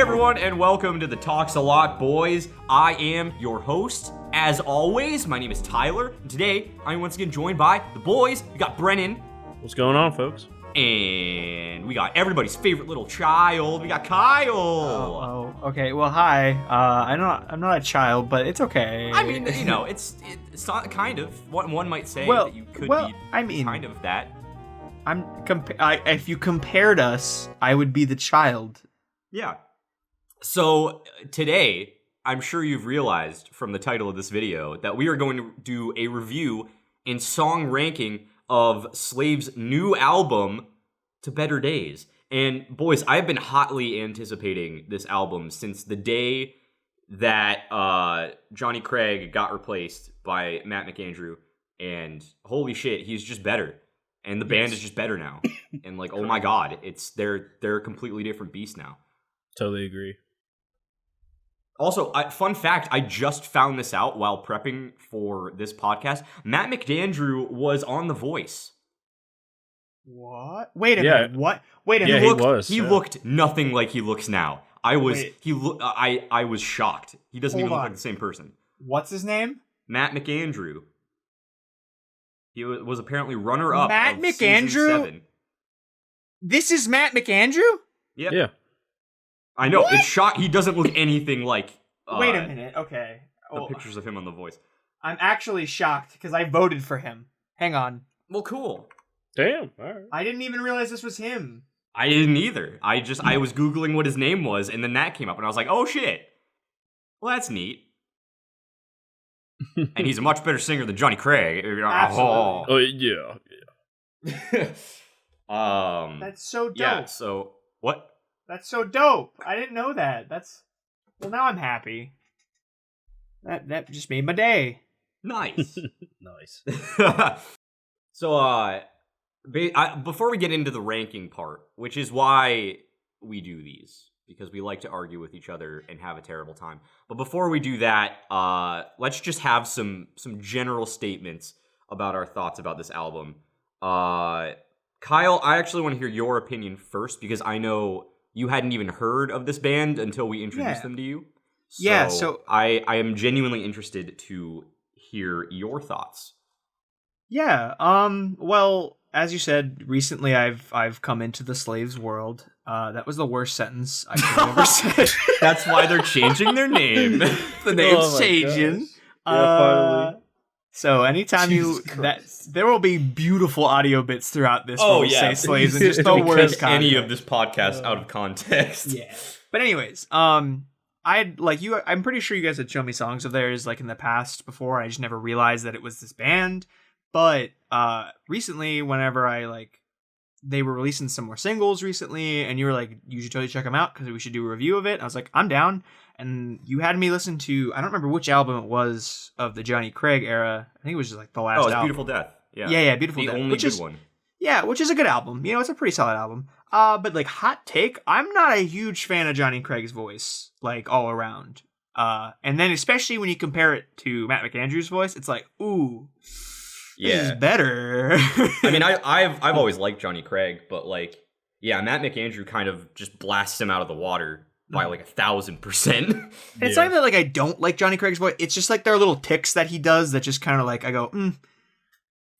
everyone, and welcome to the Talks a Lot Boys. I am your host. As always, my name is Tyler, and today I'm once again joined by the boys. We got Brennan. What's going on, folks? And we got everybody's favorite little child. We got Kyle. Oh, okay. Well, hi. I'm not a child, but it's okay. I mean, you know, it's not kind of. One might say that you could be kind of that. If you compared us, I would be the child. Yeah. So today, I'm sure you've realized from the title of this video that we are going to do a review and song ranking of Slave's new album, To Better Days. And boys, I've been hotly anticipating this album since the day that Johnny Craig got replaced by Matt McAndrew. And holy shit, he's just better. And the band is just better now. And like, oh my god, they're a completely different beast now. Totally agree. Also, fun fact, I just found this out while prepping for this podcast. Matt McAndrew was on The Voice. What? Wait a minute. What? Wait a minute. He was. He looked nothing like he looks now. I was shocked. He doesn't even look like the same person. What's his name? Matt McAndrew. He was apparently runner-up Matt of McAndrew? Season 7. This is Matt McAndrew? Yep. Yeah. I know. What? It's shocked. He doesn't look anything like... Wait a minute. Okay. The pictures of him on The Voice. I'm actually shocked because I voted for him. Hang on. Well, cool. Damn. All right. I didn't even realize this was him. I didn't either. I was Googling what his name was, and then that came up, and I was like, oh shit. Well, that's neat. And he's a much better singer than Johnny Craig. Absolutely. Oh, yeah. That's so dope. Yeah, so, what? That's so dope. I didn't know that. Well, now I'm happy. That just made my day. Nice. Nice. So, before we get into the ranking part, which is why we do these, because we like to argue with each other and have a terrible time. But before we do that, let's just have some general statements about our thoughts about this album. Kyle, I actually want to hear your opinion first, because I know you hadn't even heard of this band until we introduced them to you. So I am genuinely interested to hear your thoughts. Yeah. Well, as you said, recently I've come into the Slaves world. That was the worst sentence I could have ever said. That's why they're changing their name. The name's changing. Yeah, so anytime there will be beautiful audio bits throughout this. Oh where yeah, say Slaves and just the worst content. Any of this podcast out of context. Yeah. But anyways, I'm pretty sure you guys had shown me songs of theirs like in the past before. I just never realized that it was this band. But recently, whenever they were releasing some more singles recently, and you were like, you should totally check them out because we should do a review of it. I was like, I'm down. And you had me listen to, I don't remember which album it was of the Johnny Craig era. I think it was just like the last album. Beautiful Death. Yeah, Beautiful Death. The only good one. Yeah, which is a good album. You know, it's a pretty solid album. But like, hot take, I'm not a huge fan of Johnny Craig's voice, like all around. And then especially when you compare it to Matt McAndrew's voice, it's like, ooh. This is better. I mean, I've always liked Johnny Craig, but like, yeah, Matt McAndrew kind of just blasts him out of the water by like 1,000%. It's not even that like I don't like Johnny Craig's voice. It's just like there are little ticks that he does that just kind of like I go,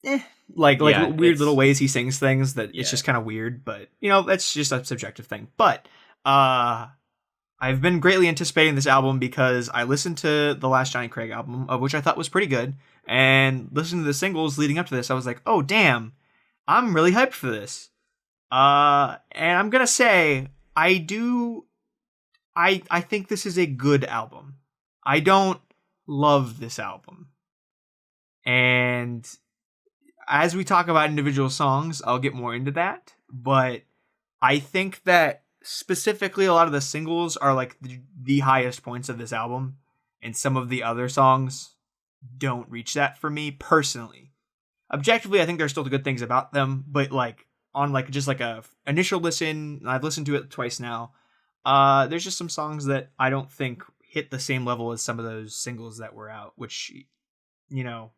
weird little ways he sings things that it's just kind of weird. But you know, that's just a subjective thing. But I've been greatly anticipating this album because I listened to the last Johnny Craig album, of which I thought was pretty good. And listening to the singles leading up to this, I was like, oh, damn, I'm really hyped for this. And I'm going to say, I think this is a good album. I don't love this album. And as we talk about individual songs, I'll get more into that. But I think that specifically a lot of the singles are like the highest points of this album. And some of the other songs don't reach that for me personally. Objectively, I think there's still good things about them, but like on like just like a initial listen, I've listened to it twice now. There's just some songs that I don't think hit the same level as some of those singles that were out, which, you know,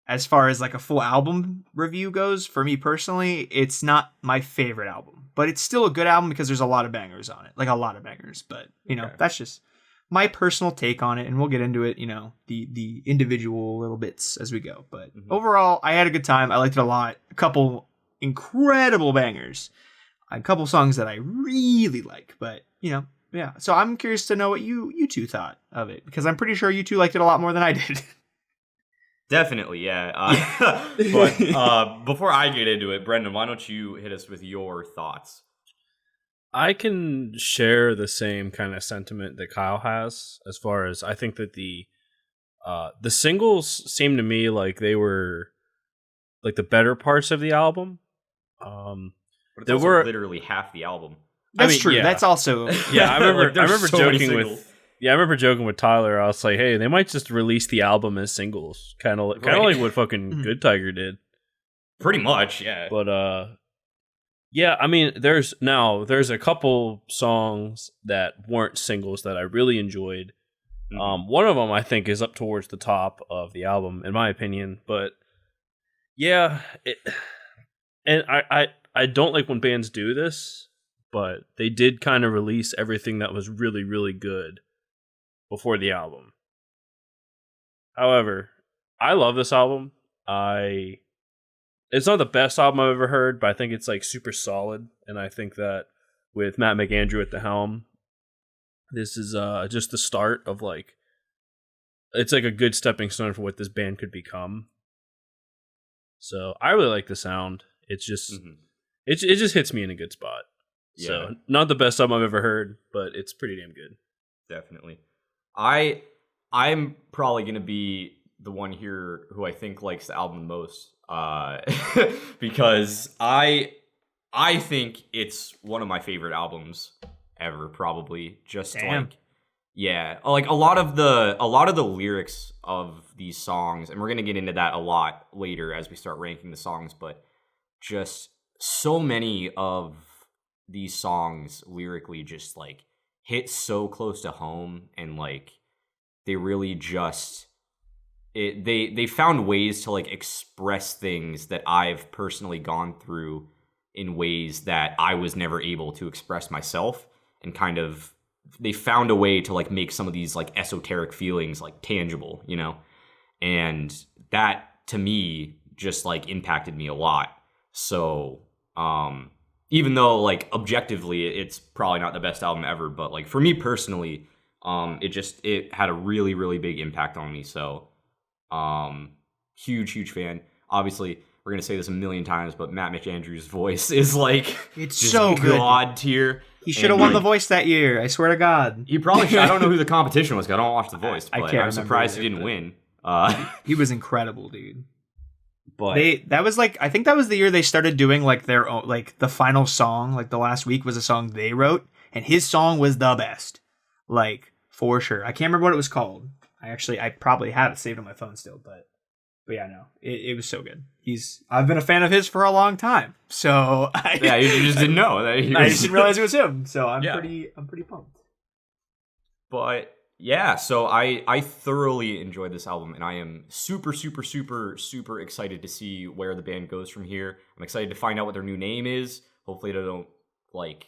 as far as like a full album review goes, for me personally, it's not my favorite album, but it's still a good album because there's a lot of bangers on it, like a lot of bangers. But you know, that's just my personal take on it, and we'll get into it, you know, the individual little bits as we go. But overall, I had a good time. I liked it a lot. A couple incredible bangers, a couple songs that I really like. But you know, yeah. So I'm curious to know what you two thought of it, because I'm pretty sure you two liked it a lot more than I did. Definitely, yeah. But before I get into it, Brendan, why don't you hit us with your thoughts? I can share the same kind of sentiment that Kyle has, as far as I think that the singles seem to me like they were like the better parts of the album. But it's also literally half the album. That's true. Yeah. That's also I remember. Like, I remember so joking with. Yeah, I remember joking with Tyler. I was like, "Hey, they might just release the album as singles, kind of like what fucking Good Tiger did." Pretty much, yeah. But yeah, I mean, there's a couple songs that weren't singles that I really enjoyed. One of them I think is up towards the top of the album, in my opinion. But yeah, I don't like when bands do this, but they did kind of release everything that was really, really good before the album. However, I love this album. It's not the best album I've ever heard, but I think it's like super solid. And I think that with Matt McAndrew at the helm, this is just the start of like, it's like a good stepping stone for what this band could become. So I really like the sound. It's just, it just hits me in a good spot. Yeah. So not the best album I've ever heard, but it's pretty damn good. Definitely. I'm probably going to be the one here who I think likes the album the most, because I think it's one of my favorite albums ever, probably. Just like, yeah, like a lot of the lyrics of these songs, and we're going to get into that a lot later as we start ranking the songs, but just so many of these songs lyrically just like hit so close to home, and like they really just they found ways to like express things that I've personally gone through in ways that I was never able to express myself, and kind of they found a way to like make some of these like esoteric feelings like tangible, you know? And that to me just like impacted me a lot. So even though like objectively it's probably not the best album ever, but like for me personally, it had a really, really big impact on me. So huge fan. Obviously we're gonna say this a million times, but Matt McAndrew's voice is like it's so good. God tier. He should have won The Voice that year. I swear to God. He probably should. I don't know who the competition was. I don't watch The Voice, but I'm surprised he didn't win. He was incredible, dude. But that was like, I think that was the year they started doing like their own, like the final song, like the last week was a song they wrote, and his song was the best, like for sure. I can't remember what it was called. I probably have it saved on my phone still, but yeah, no, it was so good. I've been a fan of his for a long time, so you just didn't know that. I just didn't realize it was him, so I'm pretty pumped. But yeah, so I thoroughly enjoyed this album, and I am super excited to see where the band goes from here. I'm excited to find out what their new name is. Hopefully they don't like,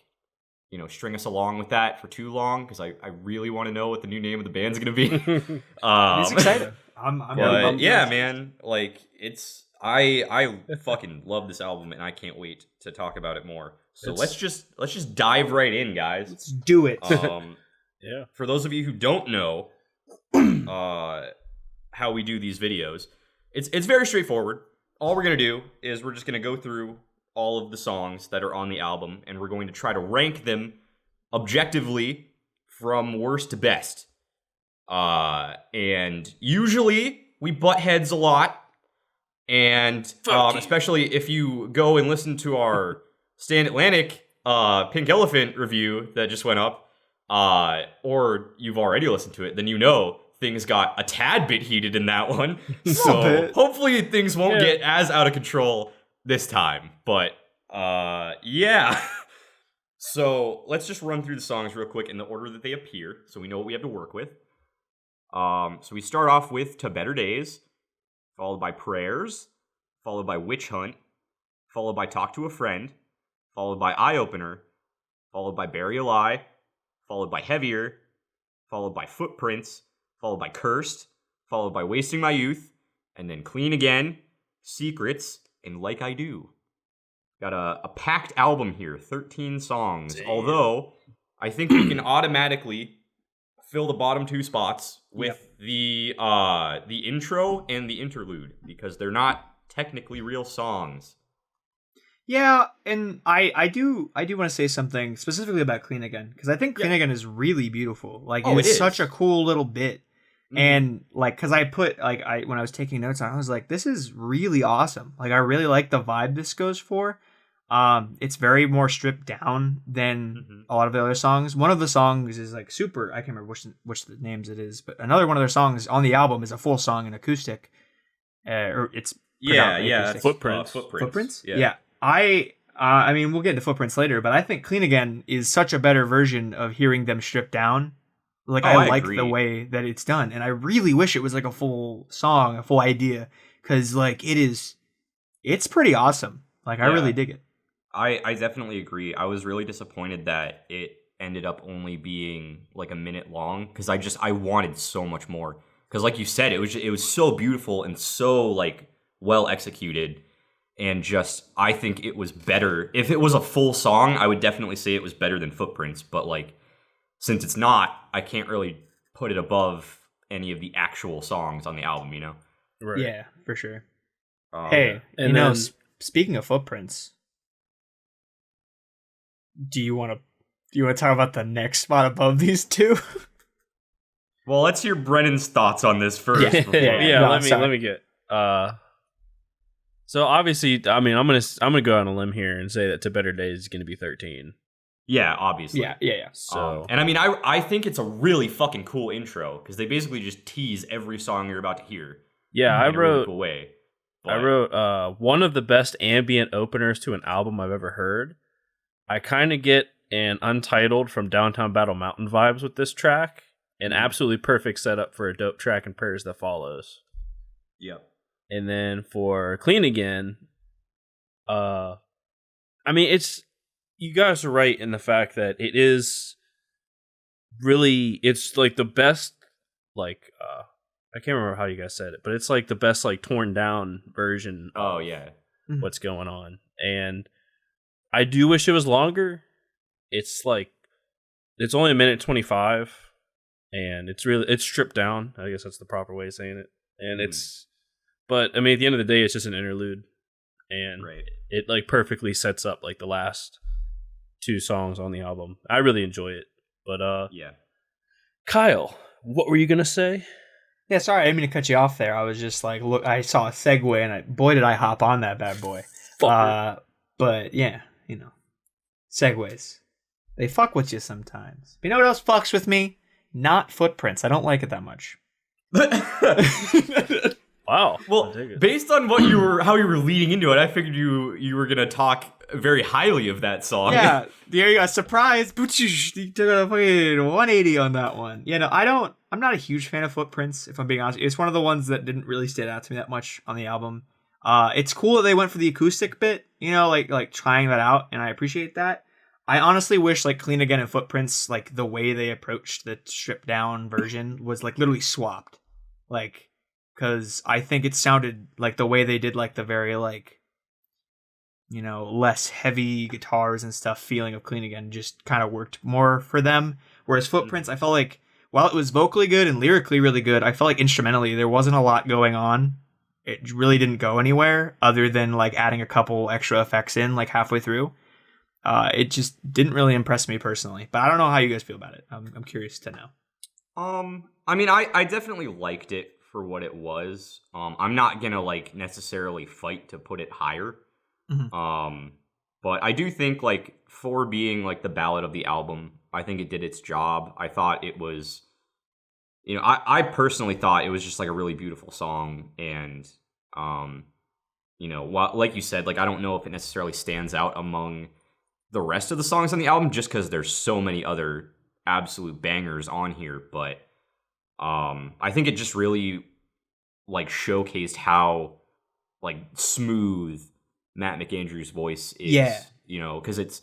you know, string us along with that for too long, because I really want to know what the new name of the band's going to be. He's excited. I'm but yeah, man, like I fucking love this album, and I can't wait to talk about it more. So let's just dive right in, guys. Let's do it. Yeah. For those of you who don't know how we do these videos, it's very straightforward. All we're going to do is we're just going to go through all of the songs that are on the album, and we're going to try to rank them objectively from worst to best. And usually we butt heads a lot, and especially if you go and listen to our Stand Atlantic Pink Elephant review that just went up, or you've already listened to it, then you know things got a tad bit heated in that one. So hopefully things won't get as out of control this time. But yeah. So let's just run through the songs real quick in the order that they appear, so we know what we have to work with. So we start off with To Better Days. followed by Prayers, followed by Witch Hunt, followed by Talk to a Friend, followed by Eye Opener, followed by Bury a Lie, followed by Heavier, followed by Footprints, followed by Cursed, followed by Wasting My Youth, and then Clean Again, Secrets, and Like I Do. Got a packed album here, 13 songs. Damn. Although, I think we can automatically fill the bottom 2 spots with the intro and the interlude, because they're not technically real songs. Yeah, and I do want to say something specifically about Clean Again, because I think Clean Again is really beautiful. Like, it's such a cool little bit. Mm-hmm. And like, because I put when I was taking notes on it, I was like, this is really awesome. Like, I really like the vibe this goes for. It's very more stripped down than a lot of the other songs. One of the songs is like super, I can't remember which the names it is, but another one of their songs on the album is a full song in acoustic. Or it's acoustic. Footprints. Yeah. I mean, we'll get into Footprints later, but I think Clean Again is such a better version of hearing them stripped down. Like, I like agree. the way that it's done, and I really wish it was like a full song, a full idea, because like it's pretty awesome. Like, I really dig it. I definitely agree. I was really disappointed that it ended up only being like a minute long, because I wanted so much more. Because like you said, it was so beautiful and so like well executed, and just I think it was better. If it was a full song, I would definitely say it was better than Footprints. But like, since it's not, I can't really put it above any of the actual songs on the album, you know? Right. Yeah, for sure. Hey, speaking of Footprints, do you want to talk about the next spot above these two? Well, let's hear Brennan's thoughts on this first. Let me get. So obviously, I mean, I'm gonna go on a limb here and say that To Better Days is gonna be 13. Yeah, obviously. Yeah. So, and I mean, I think it's a really fucking cool intro, because they basically just tease every song you're about to hear. Yeah, I wrote. In a really cool way. I wrote one of the best ambient openers to an album I've ever heard. I kind of get an Untitled from Downtown Battle Mountain vibes with this track. An absolutely perfect setup for a dope track and Prayers that follows. Yep. And then for Clean Again, I mean, you guys are right in the fact that it is really, it's like the best, like, I can't remember how you guys said it, but it's like the best, like, torn down version of what's going on. And I do wish it was longer. It's like, it's only 1:25, and it's stripped down. I guess that's the proper way of saying it. And but I mean, at the end of the day, it's just an interlude, and it like perfectly sets up like the last 2 songs on the album. I really enjoy it. But Kyle, what were you gonna say? Yeah, sorry, I didn't mean to cut you off there. I was just like, look, I saw a segue, and boy, did I hop on that bad boy. But yeah, you know, segues, they fuck with you sometimes. But you know what else fucks with me? Not Footprints. I don't like it that much. Wow. Well, based on how you were leading into it, I figured you were gonna talk very highly of that song. Yeah, there you go. Surprise! You took a fucking 180 on that one. Yeah, no, I'm not a huge fan of Footprints, if I'm being honest. It's one of the ones that didn't really stand out to me that much on the album. It's cool that they went for the acoustic bit, you know, like trying that out, and I appreciate that. I honestly wish like Clean Again and Footprints, like the way they approached the stripped down version was like literally swapped, like, because I think it sounded like the way they did like the very like, you know, less heavy guitars and stuff feeling of Clean Again just kind of worked more for them. Whereas Footprints, I felt like while it was vocally good and lyrically really good, I felt like instrumentally there wasn't a lot going on. It really didn't go anywhere other than like adding a couple extra effects in like halfway through. It just didn't really impress me personally, but I don't know how you guys feel about it. I'm curious to know. I mean, I definitely liked it for what it was. I'm not gonna like necessarily fight to put it higher. Mm-hmm. But I do think like for being like the ballad of the album, I think it did its job. I thought it was, you know, I personally thought it was just like a really beautiful song, and you know, like you said, like I don't know if it necessarily stands out among the rest of the songs on the album just because there's so many other absolute bangers on here, but I think it just really like showcased how like smooth Matt McAndrew's voice is. Yeah. You know, because it's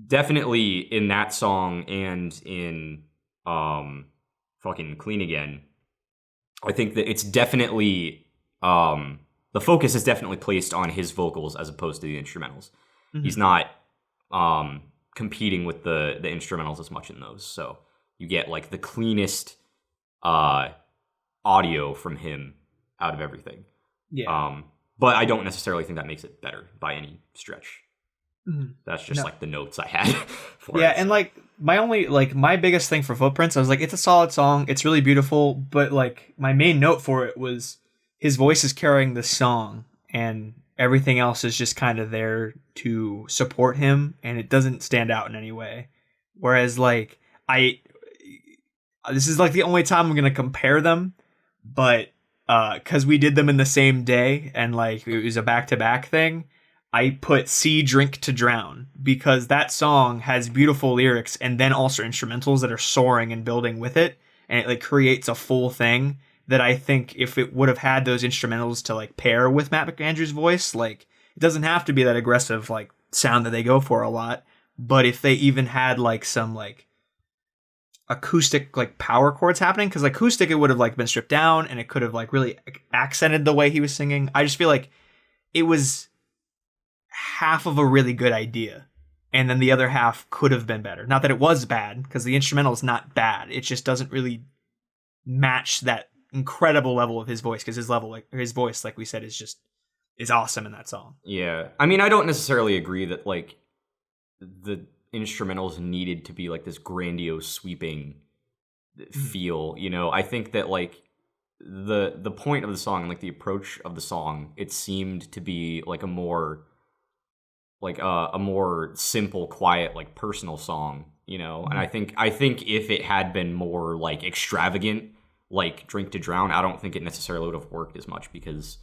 definitely in that song and in fucking Clean Again. I think that it's definitely the focus is definitely placed on his vocals as opposed to the instrumentals. Mm-hmm. He's not competing with the instrumentals as much in those. So you get like the cleanest audio from him out of everything. Yeah. But I don't necessarily think that makes it better by any stretch. Mm-hmm. That's just like the notes I had for yeah, it. and like my biggest thing for Footprints, I was like, it's a solid song, it's really beautiful, but like my main note for it was his voice is carrying the song and everything else is just kind of there to support him, and it doesn't stand out in any way. Whereas like this is like the only time I'm gonna compare them, but because we did them in the same day and like it was a back-to-back thing, I put See Drink to Drown because that song has beautiful lyrics and then also instrumentals that are soaring and building with it, and it like creates a full thing that I think if it would have had those instrumentals to like pair with Matt McAndrew's voice, like it doesn't have to be that aggressive like sound that they go for a lot, but if they even had like some like acoustic like power chords happening, because like acoustic it would have like been stripped down and it could have like really accented the way he was singing. I just feel like it was half of a really good idea and then the other half could have been better. Not that it was bad, because the instrumental is not bad, it just doesn't really match that incredible level of his voice, because his voice, like we said, is awesome in that song. Yeah, I mean, I don't necessarily agree that like the instrumentals needed to be like this grandiose sweeping feel, you know. I think that like the point of the song and like the approach of the song, it seemed to be like a more simple, quiet, like personal song, you know. And I think if it had been more like extravagant, like Drink to Drown, I don't think it necessarily would have worked as much, because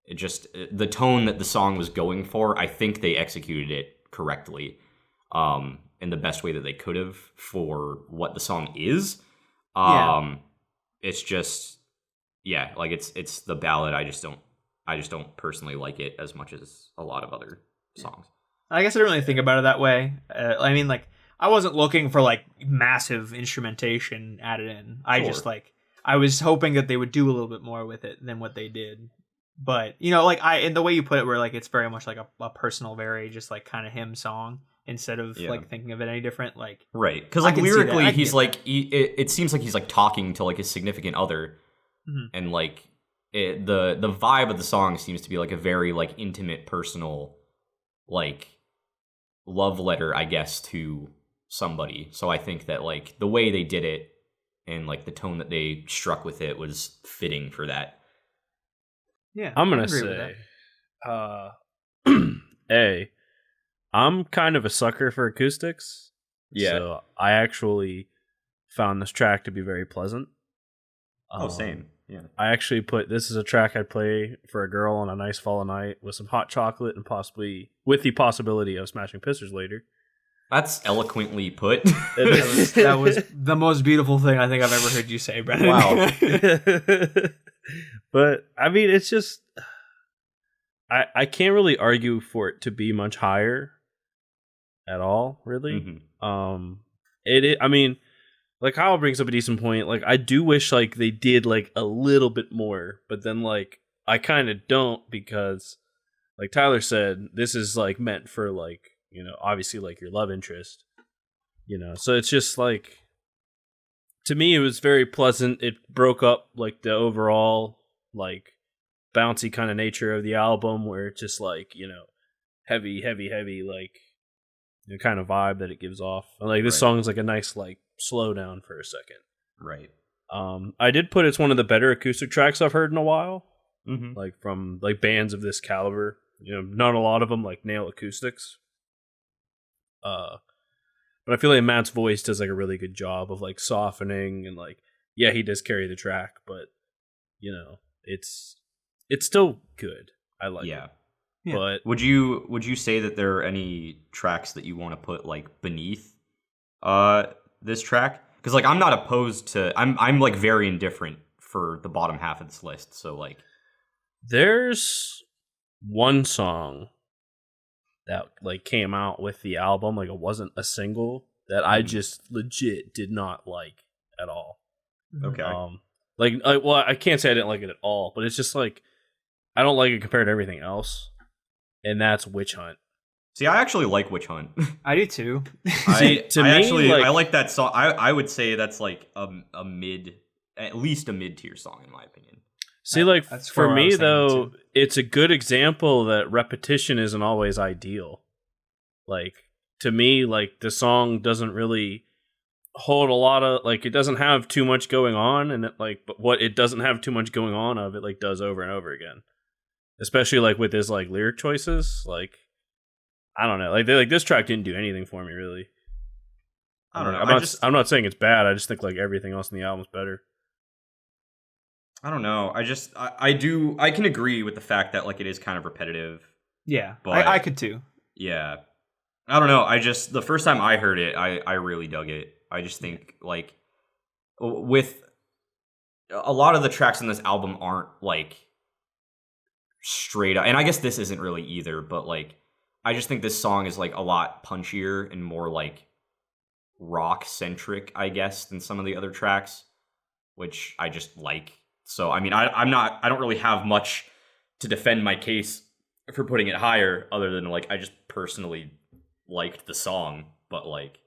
it just, the tone that the song was going for, I think they executed it correctly in the best way that they could have for what the song is. It's just, yeah, like it's the ballad. I just don't personally like it as much as a lot of other songs. I guess I didn't really think about it that way. I mean, like, I wasn't looking for like massive instrumentation added in. I was hoping that they would do a little bit more with it than what they did. But, you know, like in the way you put it, where like it's very much like a personal, very just like kind of him song, instead of like thinking of it any different. Like, right, because like lyrically, he's like it seems like he's like talking to like his significant other, and like the vibe of the song seems to be like a very like intimate, personal, like love letter, I guess, to somebody. So I think that like the way they did it and like the tone that they struck with it was fitting for that. Yeah, I'm gonna say, I'm kind of a sucker for acoustics. Yeah, so I actually found this track to be very pleasant. Same. Yeah, I actually put this as a track I'd play for a girl on a nice fall night with some hot chocolate and possibly with the possibility of smashing pistons later. That's eloquently put. That was the most beautiful thing I think I've ever heard you say, Brennan. Wow. But I mean, it's just I can't really argue for it to be much higher at all, really. I mean, like Kyle brings up a decent point. Like, I do wish like they did like a little bit more, but then like I kind of don't, because like Tyler said, this is like meant for like, you know, obviously like your love interest, you know. So it's just like, to me, it was very pleasant. It broke up like the overall like bouncy kind of nature of the album, where it's just like, you know, heavy like, the kind of vibe that it gives off. And like this song is like a nice like slow down for a second. Right. I did put it's one of the better acoustic tracks I've heard in a while. Like from like bands of this caliber. You know, not a lot of them like nail acoustics. But I feel like Matt's voice does like a really good job of like softening, and like, yeah, he does carry the track, but you know, it's still good. I like it. Yeah. But would you say that there are any tracks that you want to put like beneath this track? Because like I'm not opposed to, I'm like very indifferent for the bottom half of this list. So like, there's one song that like came out with the album, like it wasn't a single, that I just legit did not like at all. Okay. Well, I can't say I didn't like it at all, but it's just like I don't like it compared to everything else, and that's Witch Hunt. See, I actually like Witch Hunt. I do too. I like that song. I would say that's like a mid, at least a mid-tier song in my opinion. See, like That's for where I me was thinking though, too. it's a good example that repetition isn't always ideal. Like to me, like the song doesn't really hold a lot of, like it doesn't have too much going on, and it, like, but what it doesn't have too much going on of it like does over and over again. Especially like with his like lyric choices, like I don't know, like this track didn't do anything for me really. I don't know. I'm not saying it's bad. I just think like everything else in the album's better. I don't know. I can agree with the fact that like it is kind of repetitive. Yeah, But- I could too. Yeah. I don't know. The first time I heard it, I really dug it. I just think like with a lot of the tracks in this album aren't like straight up, and I guess this isn't really either, but like I just think this song is like a lot punchier and more like rock centric, I guess, than some of the other tracks, which I just like. So I mean, I don't really have much to defend my case for putting it higher, other than like I just personally liked the song, but like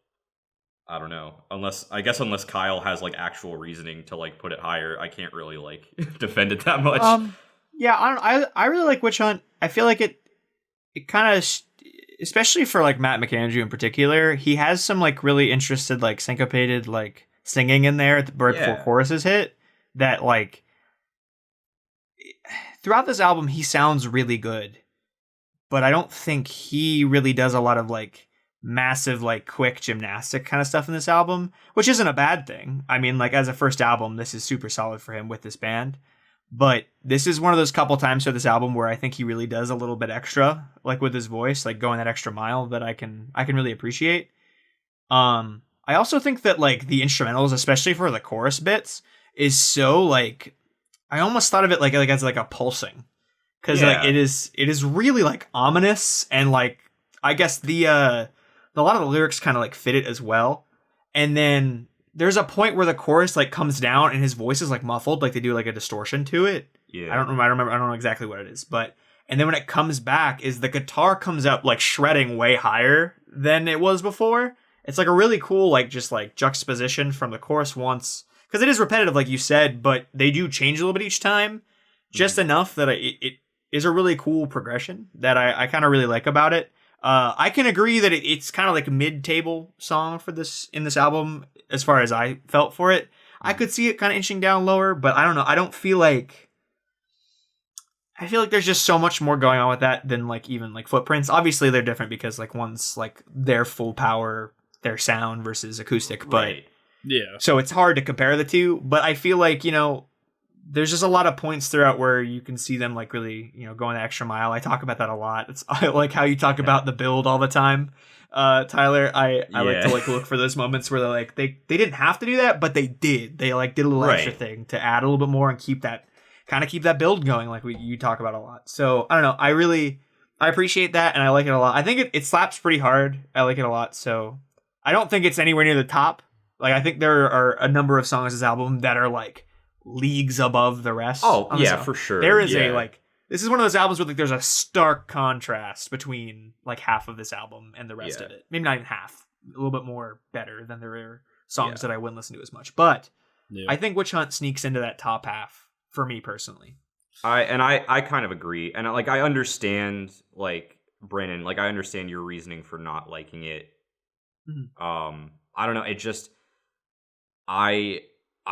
I don't know. Unless Kyle has like actual reasoning to like put it higher, I can't really like defend it that much. Yeah, I really like Witch Hunt. I feel like it kind of, especially for like Matt McAndrew in particular, he has some like really interested like syncopated like singing in there right before choruses hit. That like throughout this album he sounds really good, but I don't think he really does a lot of like massive like quick gymnastic kind of stuff in this album, which isn't a bad thing. I mean, like as a first album, this is super solid for him with this band. But this is one of those couple times for this album where I think he really does a little bit extra, like with his voice, like going that extra mile that I can really appreciate. I also think that like the instrumentals, especially for the chorus bits, is so like I almost thought of it like as like a pulsing, because like it is really like ominous, and like I guess a lot of the lyrics kind of like fit it as well, and then there's a point where the chorus like comes down and his voice is like muffled, like they do like a distortion to it. Yeah. I don't know exactly what it is, but and then when it comes back is the guitar comes up like shredding way higher than it was before. It's like a really cool like just like juxtaposition from the chorus once, because it is repetitive like you said, but they do change a little bit each time, just enough that it is a really cool progression that I kind of really like about it. I can agree that it's kind of like a mid-table song for this in this album as far as I felt for it. I could see it kind of inching down lower, but I don't know. I feel like there's just so much more going on with that than like even like Footprints. Obviously they're different because like one's like their full power, their sound versus acoustic, but Right. Yeah. so it's hard to compare the two, but I feel like, there's just a lot of points throughout where you can see them like really, going the extra mile. I talk about that a lot. I like how you talk about the build all the time. Tyler, I like to like look for those moments where they're like, they didn't have to do that, but they did. They like did a little extra thing to add a little bit more and keep that build going. Like you talk about a lot. So I don't know. I appreciate that. And I like it a lot. I think it slaps pretty hard. I like it a lot. So I don't think it's anywhere near the top. Like I think there are a number of songs on this album that are like leagues above the rest. Oh, yeah, for sure. There is this is one of those albums where like there's a stark contrast between like half of this album and the rest of it. Maybe not even half. A little bit more better than there are songs that I wouldn't listen to as much. But I think Witch Hunt sneaks into that top half for me personally. I kind of agree. And like I understand like Brennan, like I understand your reasoning for not liking it. Mm-hmm. I don't know, it just I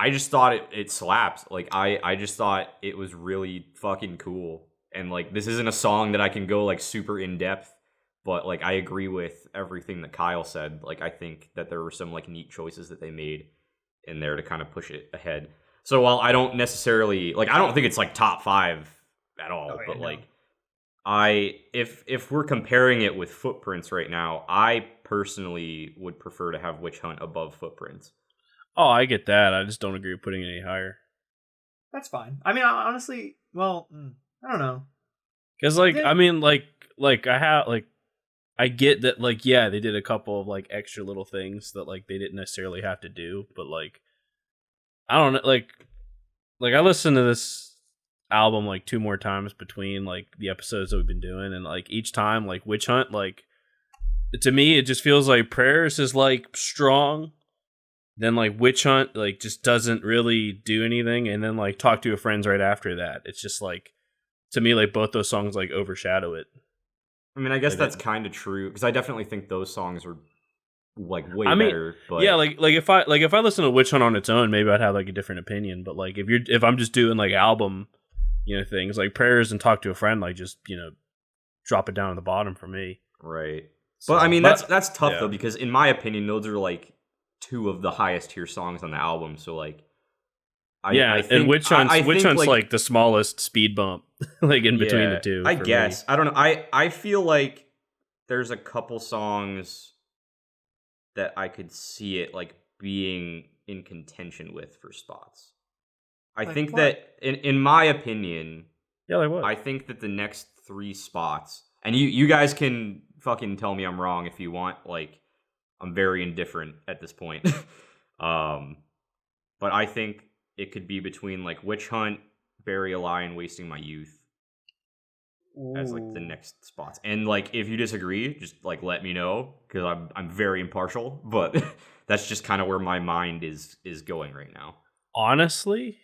just thought it slapped. Like I just thought it was really fucking cool. And like this isn't a song that I can go like super in depth, but like I agree with everything that Kyle said. Like I think that there were some like neat choices that they made in there to kind of push it ahead. So while I don't necessarily like I don't think it's like top 5 at all, but like if we're comparing it with Footprints right now, I personally would prefer to have Witch Hunt above Footprints. Oh, I get that. I just don't agree with putting it any higher. That's fine. I mean, honestly, well, I don't know. Because I mean, I get that, like, yeah, they did a couple of like extra little things that like they didn't necessarily have to do, but like, I don't know, like I listened to this album like 2 more times between like the episodes that we've been doing, and like each time, like Witch Hunt, like to me it just feels like Prayers is like strong, then like Witch Hunt like just doesn't really do anything, and then like Talk to a Friend's right after that. It's just like, to me, like both those songs like overshadow it. I mean, I guess that's kind of true, because I definitely think those songs are like way better. But yeah, like if I listen to Witch Hunt on its own, maybe I'd have like a different opinion. But like if I'm just doing like album, things like Prayers and Talk to a Friend, like just drop it down at the bottom for me. Right. So, but I mean, that's tough though, because in my opinion, those are like 2 of the highest tier songs on the album. So like, I think, and Witch Hunt's like the smallest speed bump, like in between the two. I guess. I don't know. I feel like there's a couple songs that I could see it like being in contention with for spots. I think that in my opinion, like what? I think that the next 3 spots, and you guys can fucking tell me I'm wrong if you want. Like, I'm very indifferent at this point. But I think it could be between like Witch Hunt, Bury a Lie, and Wasting My Youth as like the next spots. And like, if you disagree, just like let me know, because I'm very impartial. But that's just kind of where my mind is going right now. Honestly,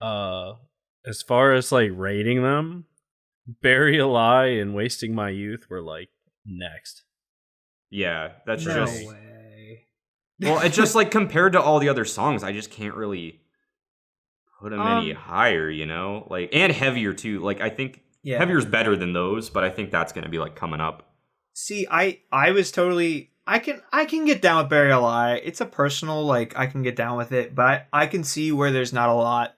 as far as like rating them, Bury a Lie and Wasting My Youth were like next. Yeah, that's no just way. Well, it's just like compared to all the other songs, I just can't really put them any higher, like, and heavier too. Like, I think heavier is better than those, but I think that's going to be like coming up. See, I was totally, I can get down with Bury a Lie. It's a personal, like, I can get down with it, but I can see where there's not a lot,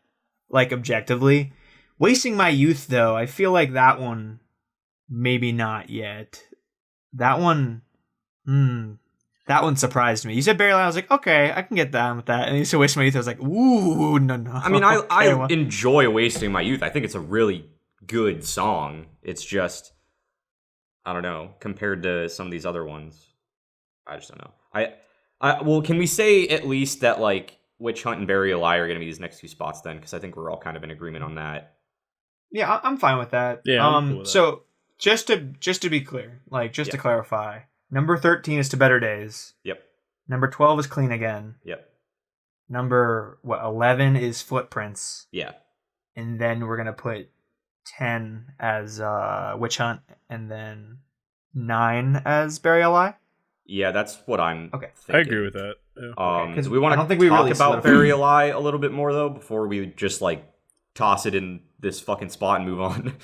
like, objectively. Wasting My Youth, though, I feel like that one, maybe not yet. That one, that one surprised me. You said Bury a Lie, I was like, okay, I can get down with that. And you said Wasting My Youth, I was like, ooh, no. I mean, I enjoy Wasting My Youth. I think it's a really good song. It's just, I don't know, compared to some of these other ones, I just don't know. Well, can we say at least that like Witch Hunt and Bury a Lie are going to be these next 2 spots then? Because I think we're all kind of in agreement on that. Yeah, I'm fine with that. Yeah. I'm cool with so just to be clear, like to clarify, number 13 is To Better Days. Yep. Number 12 is Clean Again. Yep. Number 11 is Footprints. Yeah. And then we're gonna put 10 as Witch Hunt, and then 9 as Bury a Lie. Yeah, that's what I'm okay. thinking. I agree with that. Yeah. Do we want to talk about Bury a Lie a little bit more though before we just like toss it in this fucking spot and move on?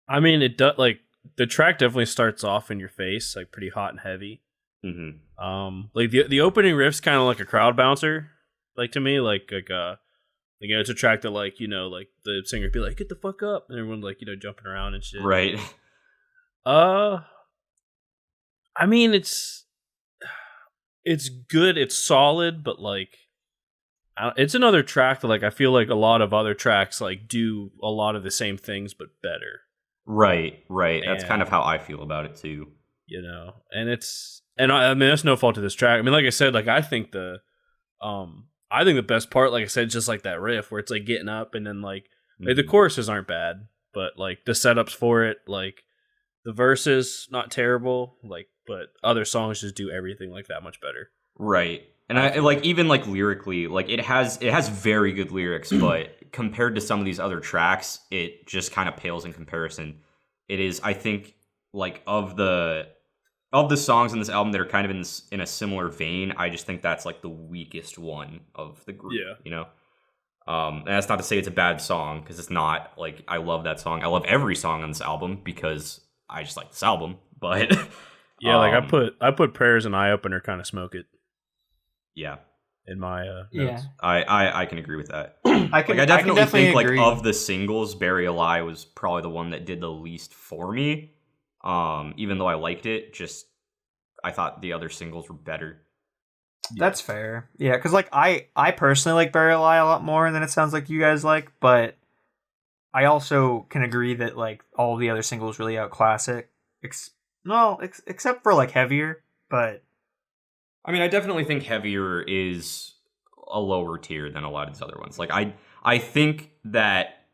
I mean, it does, like, the track definitely starts off in your face, like pretty hot and heavy. Mm-hmm. Like the opening riff's kind of like a crowd bouncer, like to me, like it's a track that like like the singer would be like, get the fuck up, and everyone's like jumping around and shit. Right. I mean, it's good, it's solid, but like it's another track that like I feel like a lot of other tracks like do a lot of the same things but better. Right. That's kind of how I feel about it too. And I mean that's no fault to this track. I mean, like I said, like I think the best part, like I said, just like that riff where it's like getting up, and then like the choruses aren't bad, but like the setups for it, like the verses not terrible, like, but other songs just do everything like that much better. Right. And I like, even like lyrically, like it has very good lyrics, but compared to some of these other tracks, it just kind of pales in comparison. It is, I think, like of the songs in this album that are kind of in a similar vein, I just think that's like the weakest one of the group. Yeah. And that's not to say it's a bad song, because it's not. Like, I love that song. I love every song on this album because I just like this album. But yeah, like I put Prayers and Eye Opener kind of smoke it. Yeah. In my yeah, notes. I can agree with that. I definitely think agree. like of the singles, Bury a Lie was probably the one that did the least for me. Even though I liked it, just I thought the other singles were better. That's fair. Yeah, because like I personally like Burial Lie a lot more than it sounds like you guys like, but I also can agree that like all the other singles really outclass it. Except for like Heavier, but I mean, I definitely think Heavier is a lower tier than a lot of these other ones. Like I think that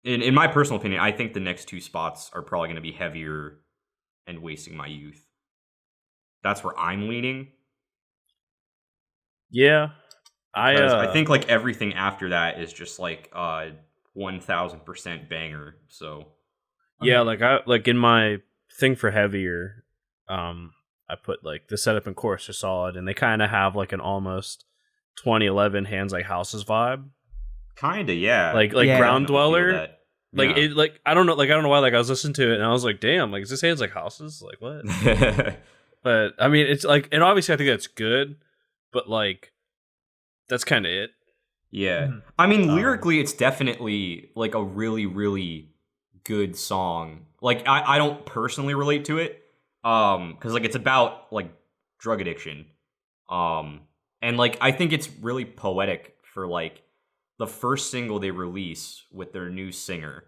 in my personal opinion, I think the next two spots are probably going to be Heavier and Wasting My Youth. That's where I'm leaning. Yeah, I think like everything after that is just like 1000% banger. So yeah, like in my thing for Heavier, I put like the setup and chorus are solid, and they kind of have like an almost 2011 Hands Like Houses vibe. Kinda, yeah. Like Yeah. Ground Dweller. Yeah. Like it, like I don't know why. Like I was listening to it and I was like, damn, like is this Hands Like Houses? Like what? But I mean, it's like, and obviously I think that's good, but like that's kind of it. Yeah. I mean, lyrically, it's definitely like a really, really good song. Like, I don't personally relate to it, because like it's about like drug addiction, and like I think it's really poetic for like the first single they release with their new singer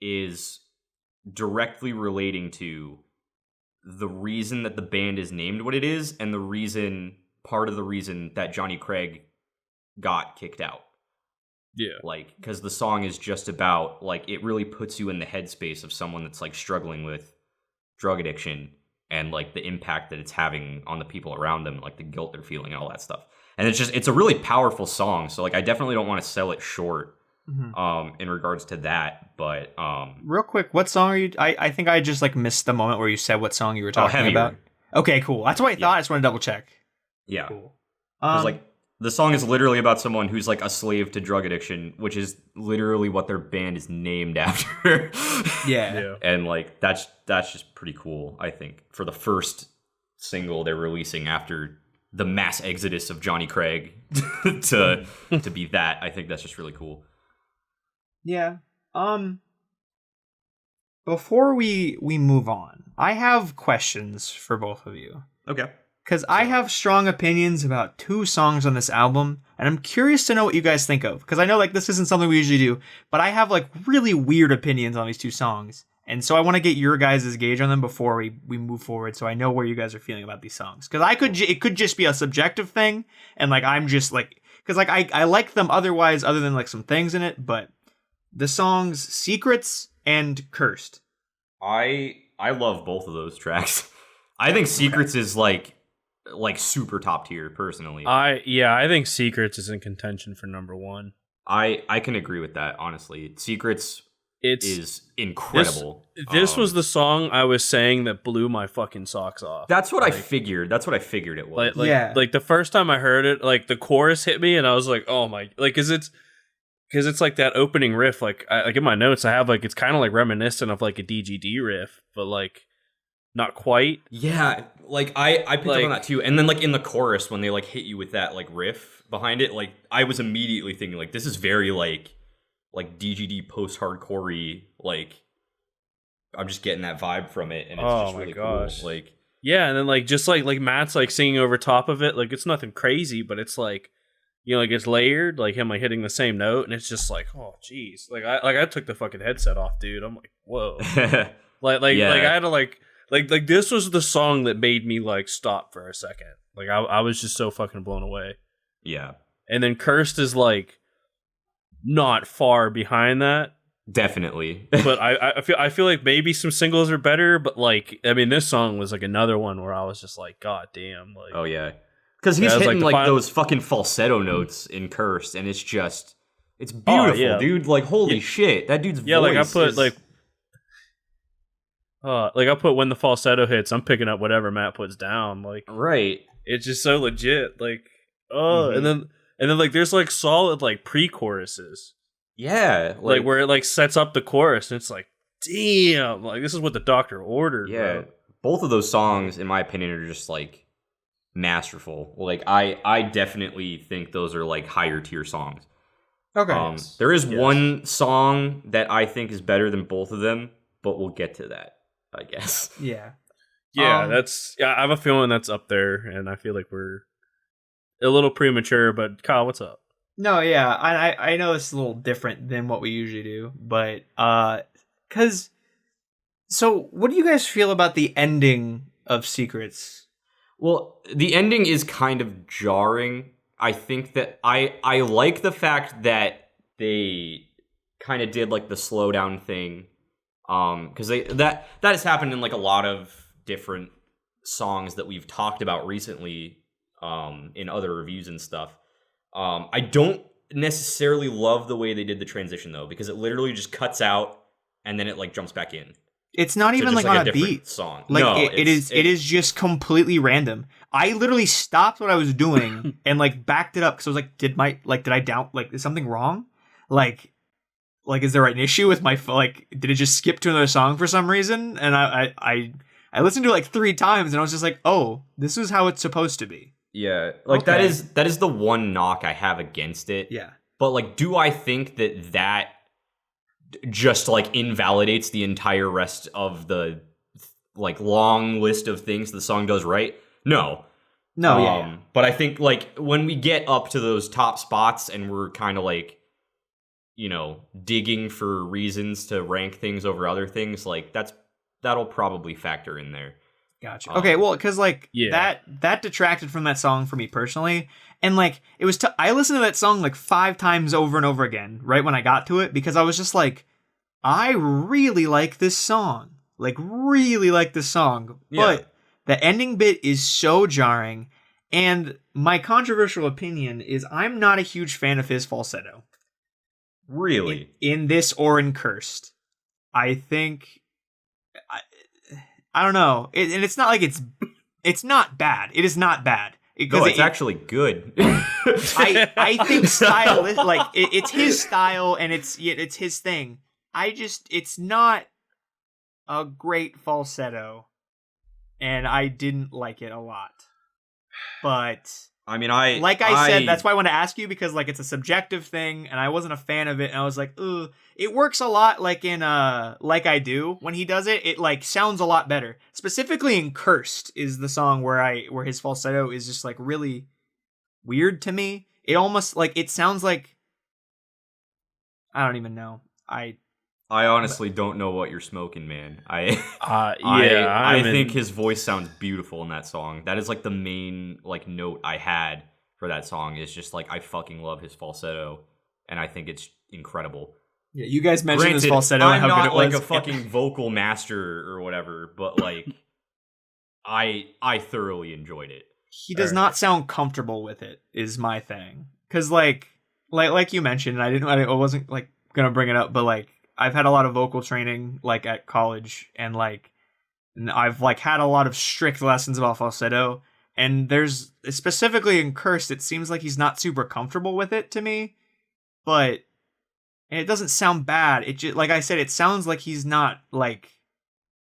is directly relating to the reason that the band is named what it is, and part of the reason that Johnny Craig got kicked out. Yeah. Like, because the song is just about, like, it really puts you in the headspace of someone that's, like, struggling with drug addiction and, like, the impact that it's having on the people around them, like, the guilt they're feeling and all that stuff. And it's a really powerful song. So, like, I definitely don't want to sell it short in regards to that. But, real quick, what song are you? I think I just like missed the moment where you said what song you were talking Heavier. about. Okay, cool. That's what I thought. I just want to double check. Yeah. Cool. Because, like, the song is literally about someone who's, like, a slave to drug addiction, which is literally what their band is named after. Yeah. And, like, that's just pretty cool, I think, for the first single they're releasing after the mass exodus of Johnny Craig to be that. I think that's just really cool. Yeah. Before we move on, I have questions for both of you. Okay. Because I have strong opinions about two songs on this album, and I'm curious to know what you guys think of. Because I know, like, this isn't something we usually do, but I have, like, really weird opinions on these two songs. And so I want to get your guys' gauge on them before we move forward, so I know where you guys are feeling about these songs. Because it could just be a subjective thing, and, like, I'm just, like... Because, like, I like them otherwise, other than, like, some things in it, but the songs Secrets and Cursed. I love both of those tracks. I think Secrets is, like super top tier personally. I think Secrets is in contention for number one. I can agree with that, honestly. Secrets is incredible. This was the song I was saying that blew my fucking socks off. That's what I figured. That's what I figured it was. Like the first time I heard it, like the chorus hit me and I was like, oh my, like, cause it's like that opening riff, like in my notes I have like, it's kind of like reminiscent of like a DGD riff, but like not quite. Yeah, like I picked up on that too. And then like in the chorus when they like hit you with that like riff behind it, like I was immediately thinking like this is very like DGD post-hardcore-y, like I'm just getting that vibe from it and it's just really cool. Like yeah, and then like just like Matt's like singing over top of it, like it's nothing crazy, but it's like, you know, like it's layered, like him like hitting the same note, and it's just like, oh jeez. Like I took the fucking headset off, dude. I'm like, whoa. like I had to like this was the song that made me like stop for a second. Like I was just so fucking blown away. Yeah. And then Cursed is like not far behind that. Definitely. But I feel like maybe some singles are better, but like I mean this song was like another one where I was just like, god damn. Like, oh yeah. Because he's hitting like those fucking falsetto notes in Cursed, and it's beautiful, dude. Like holy shit, that dude's voice. Like I put I put when the falsetto hits, I'm picking up whatever Matt puts down. Like right, it's just so legit. Like and then like there's like solid like pre-choruses. Yeah, like where it like sets up the chorus, and it's like, damn, like this is what the doctor ordered. Yeah, bro. Both of those songs, in my opinion, are just like masterful. Like I definitely think those are like higher tier songs. Okay. There is one song that I think is better than both of them, but we'll get to that, I guess. Yeah. Yeah, I have a feeling that's up there, and I feel like we're a little premature. But Kyle, what's up? No, yeah, I know it's a little different than what we usually do, but so what do you guys feel about the ending of Secrets? Well, the ending is kind of jarring. I think that I like the fact that they kind of did like the slow down thing, because that has happened in like a lot of different songs that we've talked about recently, in other reviews and stuff. I don't necessarily love the way they did the transition though, because it literally just cuts out and then it like jumps back in. It's not even like on a beat song. Like no, it is just completely random. I literally stopped what I was doing and like backed it up because I was like, did I down, like, is something wrong? Like is there an issue with my phone? Like, did it just skip to another song for some reason? And I listened to it like 3 times and I was just like, oh, this is how it's supposed to be. Yeah, like Okay. that is the one knock I have against it. Yeah. But like, do I think that just like invalidates the entire rest of the like long list of things the song does right? No. Yeah. But I think like when we get up to those top spots and we're kind of like, you know, digging for reasons to rank things over other things, like that'll probably factor in there. Gotcha. Okay, well, because like that detracted from that song for me personally, and like it was. I listened to that song like 5 times over and over again right when I got to it because I was just like, I really like this song, but the ending bit is so jarring. And my controversial opinion is I'm not a huge fan of his falsetto. Really, in this or in Cursed, I think. I don't know, and it's not like it's not bad. It is not bad. No, it's actually good. I think style, like it's his style and it's his thing. It's not a great falsetto, and I didn't like it a lot. But I mean, I said, that's why I want to ask you, because like it's a subjective thing, and I wasn't a fan of it, and I was like, ugh. It works a lot like in Like I Do. When he does it, it like sounds a lot better. Specifically in Cursed is the song where his falsetto is just like really weird to me. It almost like it sounds like, I don't even know. I honestly don't know what you're smoking, man. I think his voice sounds beautiful in that song. That is like the main like note I had for that song, is just like I fucking love his falsetto, and I think it's incredible. Yeah, you guys mentioned his falsetto and how good it was. I'm not like a fucking vocal master or whatever, but like I thoroughly enjoyed it. He does not sound comfortable with it, is my thing. Because like you mentioned, I wasn't like gonna bring it up, but like I've had a lot of vocal training like at college, and like I've like had a lot of strict lessons about falsetto, and there's specifically in Cursed, it seems like he's not super comfortable with it to me, but. And it doesn't sound bad. It just, like I said, it sounds like he's not like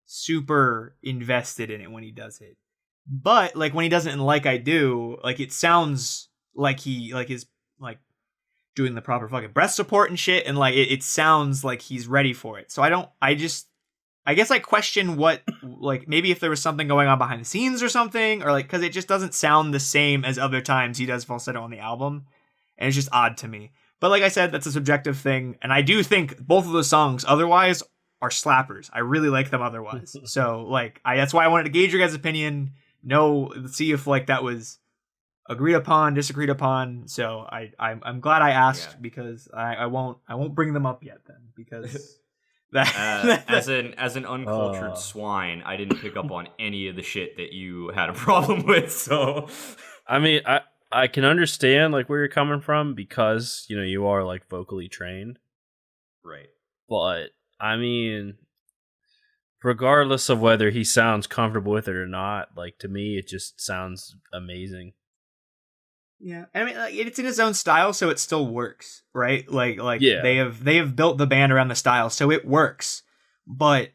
super invested in it when he does it. But like when he does it in Like I Do, like it sounds like he like is like doing the proper fucking breath support and shit, and like it sounds like he's ready for it. So I guess I question what, like maybe if there was something going on behind the scenes or something, or like because it just doesn't sound the same as other times he does falsetto on the album, and it's just odd to me. But like I said, that's a subjective thing, and I do think both of those songs otherwise are slappers. I really like them otherwise. So like that's why I wanted to gauge your guys' opinion, see if like that was agreed upon, disagreed upon. So I'm glad I asked, because I won't bring them up yet then, because as an uncultured swine, I didn't pick up on any of the shit that you had a problem with. So I mean, I can understand like where you're coming from, because you know you are like vocally trained, right? But I mean, regardless of whether he sounds comfortable with it or not, like to me it just sounds amazing. Yeah, I mean, like, it's in his own style, so it still works, right? Like yeah. they have built the band around the style, so it works. But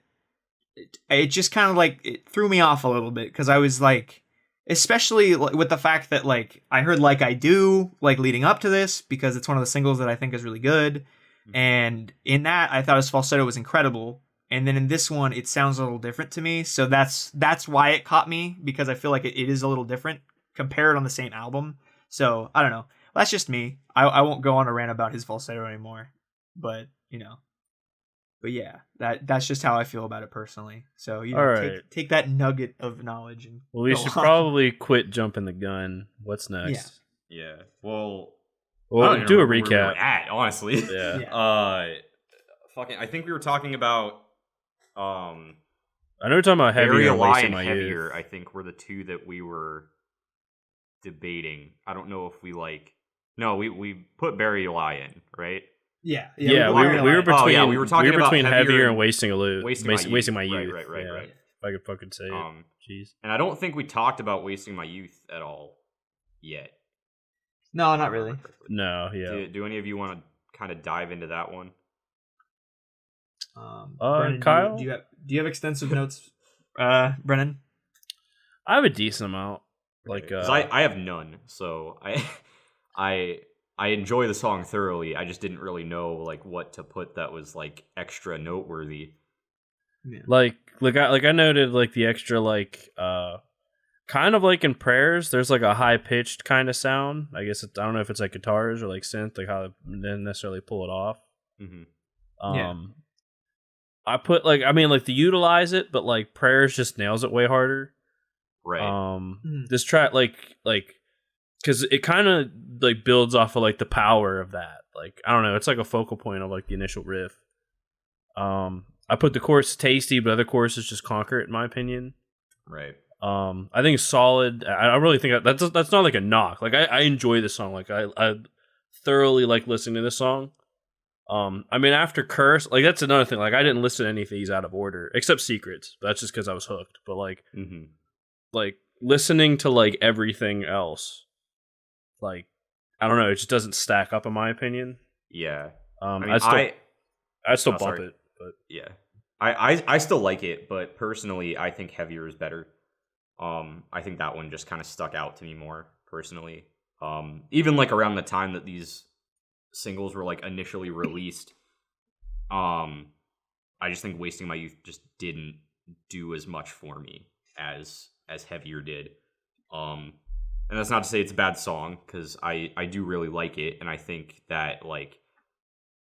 it just kind of like it threw me off a little bit, because I was like. Especially with the fact that like I heard Like I Do like leading up to this, because it's one of the singles that I think is really good, and in that I thought his falsetto was incredible. And then in this one, it sounds a little different to me. So that's why it caught me, because I feel like it is a little different compared on the same album. So I don't know. That's just me. I won't go on a rant about his falsetto anymore. But, but yeah, that's just how I feel about it personally. So, All right. take that nugget of knowledge. And well, we should probably quit jumping the gun. What's next? Yeah. Well, do a where we were recap. at, honestly. Yeah. Fucking. I think we were talking about. I know we're talking about Heavier and Wasting My Heavier, Youth. I think were the two that we were debating. I don't know if we No, we put Bury a Lie in, right? Yeah. We were between. we were talking about Heavier and Wasting My Youth. Right. If I could fucking say it. Jeez. And I don't think we talked about Wasting My Youth at all yet. No, not really. No, yeah. Do any of you want to kind of dive into that one? Brennan, Kyle? do you have extensive notes, Brennan? I have a decent amount. Like, 'cause I have none, so I enjoy the song thoroughly. I just didn't really know like what to put that was like extra noteworthy. Yeah. Like I noted like the extra kind of like in Prayers, there's like a high pitched kind of sound. I guess I don't know if it's like guitars or like synth, like how they didn't necessarily pull it off. Mm-hmm. I put to utilize it, but like Prayers just nails it way harder. Right. This track because it kind of like builds off of like the power of that. Like I don't know, it's like a focal point of like the initial riff. I put the chorus tasty, but other choruses just conquer it in my opinion. Right. I think it's solid. I really think that's not like a knock. Like I enjoy the song. Like I thoroughly like listening to this song. After Curse, like that's another thing. Like I didn't listen to any of these out of order except Secrets, but that's just because I was hooked. But like, like listening to like everything else, like I don't know, it just doesn't stack up in my opinion. Yeah. I'd still bump it, but yeah, I still like it, but personally, I think Heavier is better. I think that one just kind of stuck out to me more personally. Even like around the time that these singles were like initially released, I just think Wasting My Youth just didn't do as much for me as Heavier did. And that's not to say it's a bad song, because I do really like it, and I think that like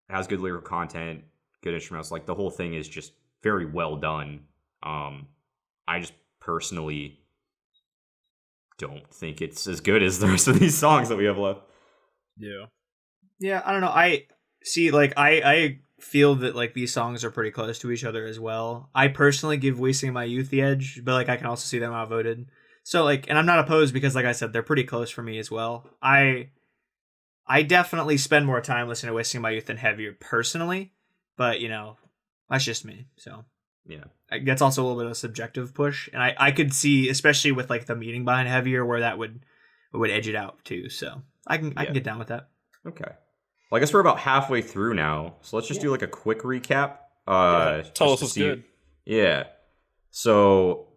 it has good lyrical content, good instrumentals. Like the whole thing is just very well done. I just personally don't think it's as good as the rest of these songs that we have left. Yeah, I don't know. I see, like, I feel that like these songs are pretty close to each other as well. I personally give Wasting My Youth the edge, but like I can also see them outvoted. So like, and I'm not opposed because like I said, they're pretty close for me as well. I definitely spend more time listening to Wasting My Youth than Heavier personally, but that's just me. So yeah, that's also a little bit of a subjective push, and I could see, especially with like the meaning behind Heavier, where that would edge it out too. So I can get down with that. Okay. Well, I guess we're about halfway through now, so let's just do like a quick recap. Tell us what's good. Yeah. So,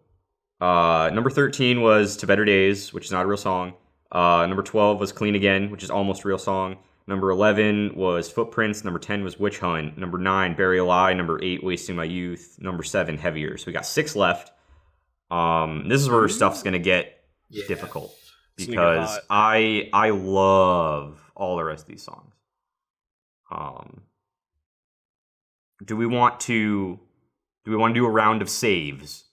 number 13 was To Better Days, which is not a real song. Number 12 was Clean Again, which is almost a real song. Number 11 was Footprints. Number 10 was Witch Hunt. Number 9, Bury a Lie. Number 8, Wasting My Youth. Number 7, Heavier. So we got 6 left. This is where stuff's gonna get difficult, because I love all the rest of these songs. Do we want to do a round of saves?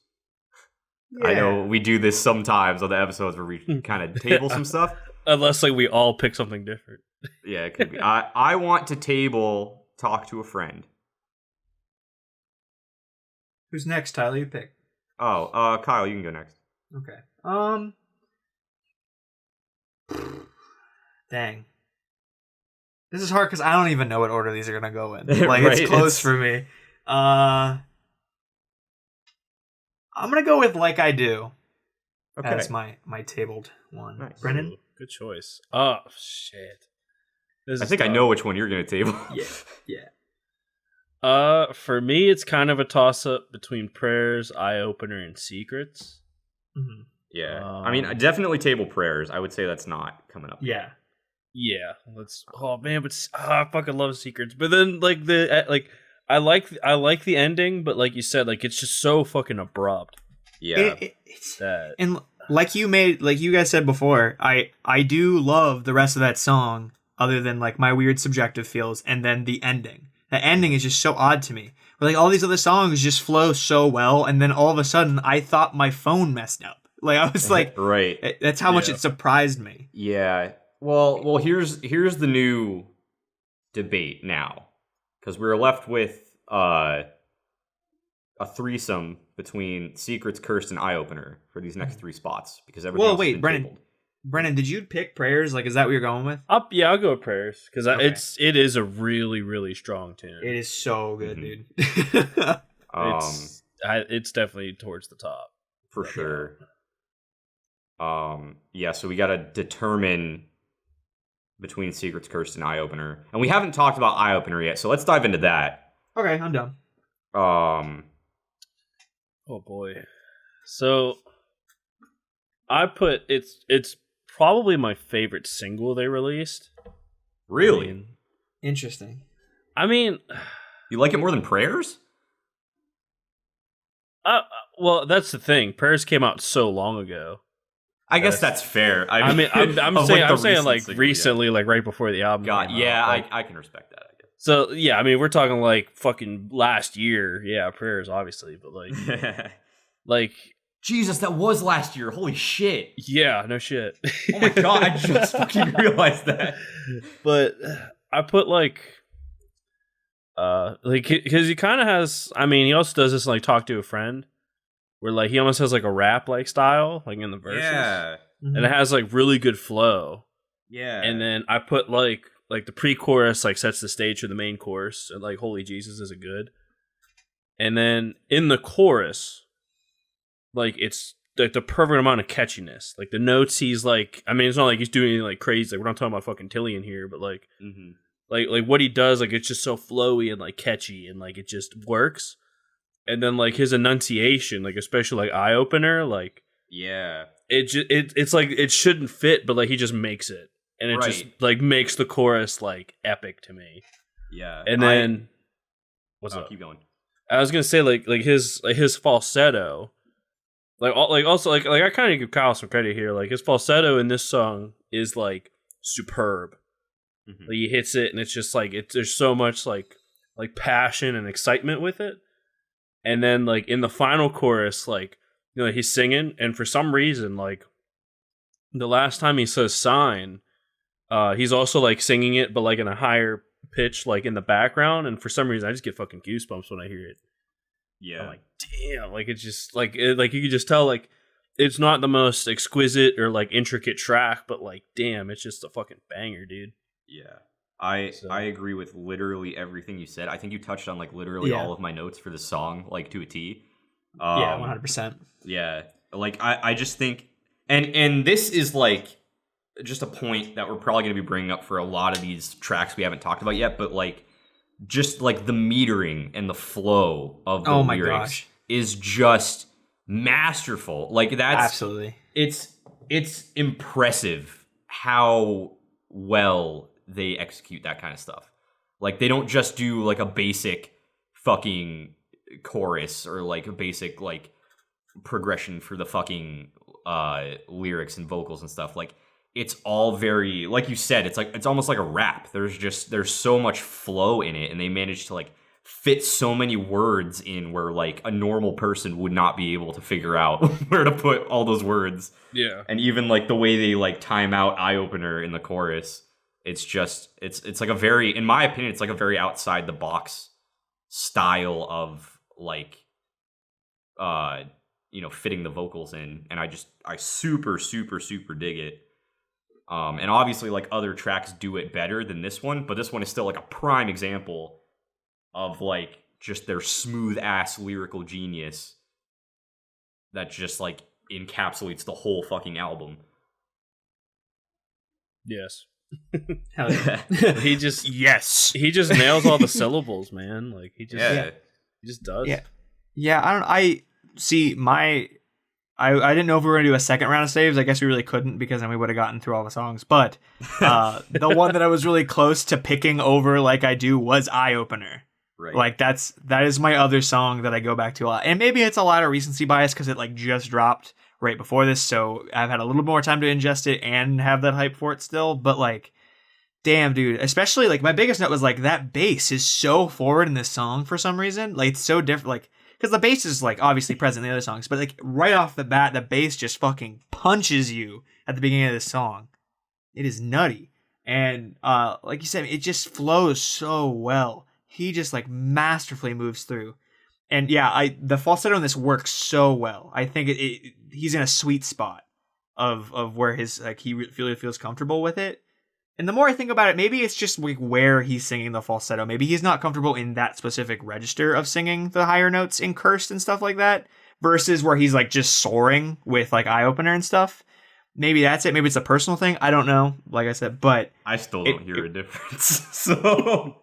Yeah. I know we do this sometimes on the episodes where we kind of table some stuff. Unless like we all pick something different. Yeah, it could be. I want to table Talk to a Friend. Who's next, Tyler? You pick. Oh, Kyle, you can go next. Okay. Dang. This is hard because I don't even know what order these are gonna go in. Like right? It's close for me. I'm gonna go with Like I Do. Okay. As my tabled one. Nice. Brennan? Ooh, good choice. Oh shit. I think I know which one you're gonna table. Yeah. For me, it's kind of a toss-up between Prayers, Eye Opener, and Secrets. Mm-hmm. Yeah. I mean, I definitely table Prayers. I would say that's not coming up. Yeah. Yeah. I fucking love Secrets. But then, like I like the ending, but like you said, like it's just so fucking abrupt. Yeah. And like you guys said before, I do love the rest of that song, other than like my weird subjective feels, and then the ending. The ending is just so odd to me. Where, like, all these other songs just flow so well, and then all of a sudden I thought my phone messed up. Like, I was like, right. That's how much it surprised me. Yeah. Well, here's the new debate now, because we're left with a threesome between Secrets, Cursed, and Eye Opener for these next 3 spots, because everything else has been tabled. Brennan, did you pick Prayers? Like, is that what you're going with? I'll go with Prayers, because it is a really, really strong tune. It is so good, dude. It's definitely towards the top for sure. Yeah, so we got to determine between Secrets, Cursed, and Eye Opener, and we haven't talked about Eye Opener yet, so let's dive into that. Okay, I'm done. Oh boy. So I put it's probably my favorite single they released. Really? Interesting. I mean, you like it more than Prayers? Well, that's the thing. Prayers came out so long ago. I guess that's fair. I'm saying like recently, like right before the album. I can respect that. I guess. So yeah, I mean, we're talking like fucking last year. Yeah, Prayers, obviously, but like, like Jesus, that was last year. Holy shit. Yeah, no shit. Oh my god, I just fucking realized that. But I put like because he kind of has. I mean, he also does this like Talk to a Friend, where like he almost has like a rap like style, like in the verses. Yeah. And it has like really good flow. Yeah. And then I put like the pre-chorus like sets the stage for the main chorus, and like Holy Jesus is a good. And then in the chorus, like it's like the perfect amount of catchiness. Like the notes he's like, I mean, it's not like he's doing anything like crazy. Like we're not talking about fucking Tillian here, but like like what he does, like it's just so flowy and like catchy, and like it just works. And then like his enunciation, like especially like Eye Opener, like it's like it shouldn't fit, but like he just makes it, and it just like makes the chorus like epic to me. Yeah. And then what's up? Keep going. I was gonna say like his falsetto, like also like I kind of give Kyle some credit here. Like his falsetto in this song is like superb. Like he hits it, and it's just like there's so much like passion and excitement with it. And then like in the final chorus, like you know he's singing, and for some reason like the last time he says sign, he's also like singing it, but like in a higher pitch, like in the background. And for some reason, I just get fucking goosebumps when I hear it. Yeah, I'm like damn, like it's just like like you could just tell like it's not the most exquisite or like intricate track, but like damn, it's just a fucking banger, dude. Yeah. I agree with literally everything you said. I think you touched on like literally all of my notes for the song, like to a T. 100%. Yeah, like I just think, and this is like just a point that we're probably going to be bringing up for a lot of these tracks we haven't talked about yet. But like, just like the metering and the flow of the lyrics is just masterful. Like that's absolutely it's impressive how well they execute that kind of stuff. Like they don't just do like a basic fucking chorus or like a basic like progression for the fucking lyrics and vocals and stuff. Like it's all very, like you said, it's almost like a rap. There's so much flow in it, and they managed to like fit so many words in where like a normal person would not be able to figure out where to put all those words. Yeah. And even like the way they like time out Eye Opener in the chorus, it's just it's like a very, in my opinion, it's like a very outside the box style of like fitting the vocals in, and I super dig it. And obviously like other tracks do it better than this one, but this one is still like a prime example of like just their smooth ass lyrical genius that just like encapsulates the whole fucking album. Yes. Hell yeah. he just nails all the syllables, man. Like he just does. Yeah. I didn't know if we were gonna do a second round of saves. I guess we really couldn't, because then we would have gotten through all the songs. But the one that I was really close to picking over like I do was Eye Opener. Right. Like that is my other song that I go back to a lot. And maybe it's a lot of recency bias because it like just dropped right before this, so I've had a little more time to ingest it and have that hype for it still. But like, damn, dude, especially like my biggest note was like that bass is so forward in this song for some reason. Like it's so different, like because the bass is like obviously present in the other songs, but like right off the bat, the bass just fucking punches you at the beginning of this song. It is nutty, and like you said, it just flows so well. He just like masterfully moves through, and yeah, the falsetto in this works so well. I think he's in a sweet spot of where his like he really feels comfortable with it. And the more I think about it, maybe it's just like where he's singing the falsetto. Maybe he's not comfortable in that specific register of singing the higher notes in Cursed and stuff like that, versus where he's like just soaring with like Eye Opener and stuff. Maybe that's it. Maybe it's a personal thing. I don't know. Like I said, but I still don't hear a difference. So.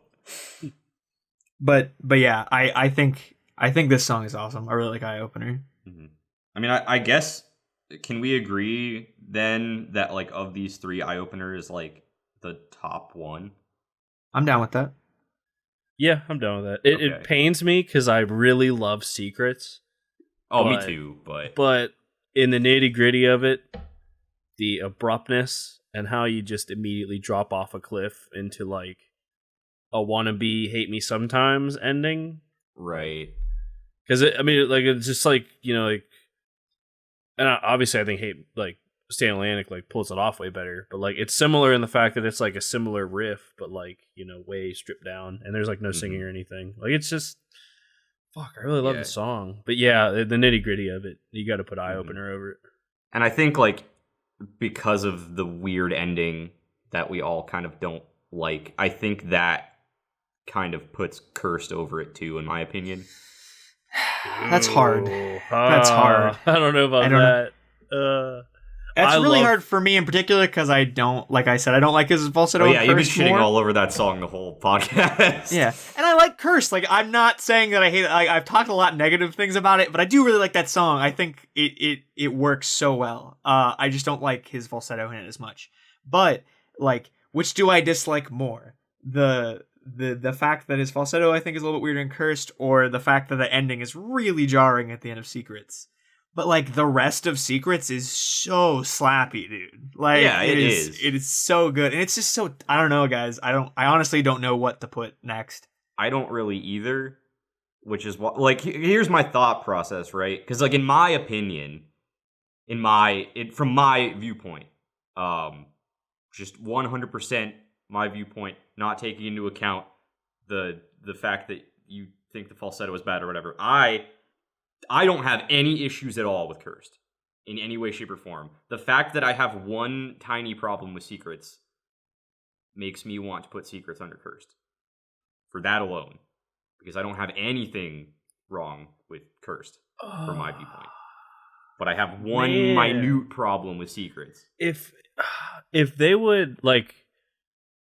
But yeah, I think this song is awesome. I really like Eye Opener. Mm-hmm. I mean, I guess, can we agree then that like of these three, Eye Opener is like the top one? I'm down with that. Yeah, I'm down with that. It pains me because I really love Secrets. Oh, me too. But in the nitty gritty of it, the abruptness and how you just immediately drop off a cliff into like a wannabe hate me sometimes ending, right? Because I mean, like it's just like, you know, like, and obviously I think Stan Atlantic like pulls it off way better, but like it's similar in the fact that it's like a similar riff, but like, you know, way stripped down, and there's like no singing or anything. Like it's just fuck. I really love the song, but yeah, the nitty gritty of it, you got to put Eye Opener over it. And I think like because of the weird ending that we all kind of don't like, I think that kind of puts Cursed over it too, in my opinion. That's hard. That's hard. I don't know about that. It's really hard for me in particular because I don't, like I said, I don't like his falsetto. Oh yeah, you've been shitting all over that song the whole podcast. Yeah, and I like Cursed. Like I'm not saying that I hate it. I've talked a lot of negative things about it, but I do really like that song. I think it works so well. I just don't like his falsetto in it as much. But like, which do I dislike more? The fact that his falsetto I think is a little bit weird in Cursed, or the fact that the ending is really jarring at the end of Secrets. But like the rest of Secrets is so slappy, dude. Like yeah, it is. It is so good, and it's just so, I don't know, guys. I honestly don't know what to put next. I don't really either, which is what, like, here's my thought process, right? Because like in my opinion, from my viewpoint, just 100% my viewpoint, not taking into account the fact that you think the falsetto is bad or whatever. I don't have any issues at all with Cursed in any way, shape, or form. The fact that I have one tiny problem with Secrets makes me want to put Secrets under Cursed for that alone, because I don't have anything wrong with Cursed from my viewpoint. But I have one minute problem with Secrets. If they would, like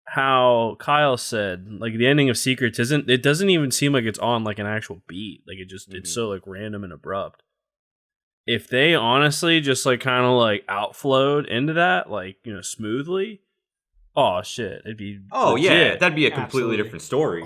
how Kyle said, like the ending of Secrets doesn't even seem like it's on like an actual beat. Like it just it's so like random and abrupt. If they honestly just like kind of like outflowed into that, like, you know, smoothly, oh shit, it'd be legit. Yeah, that'd be a completely different story.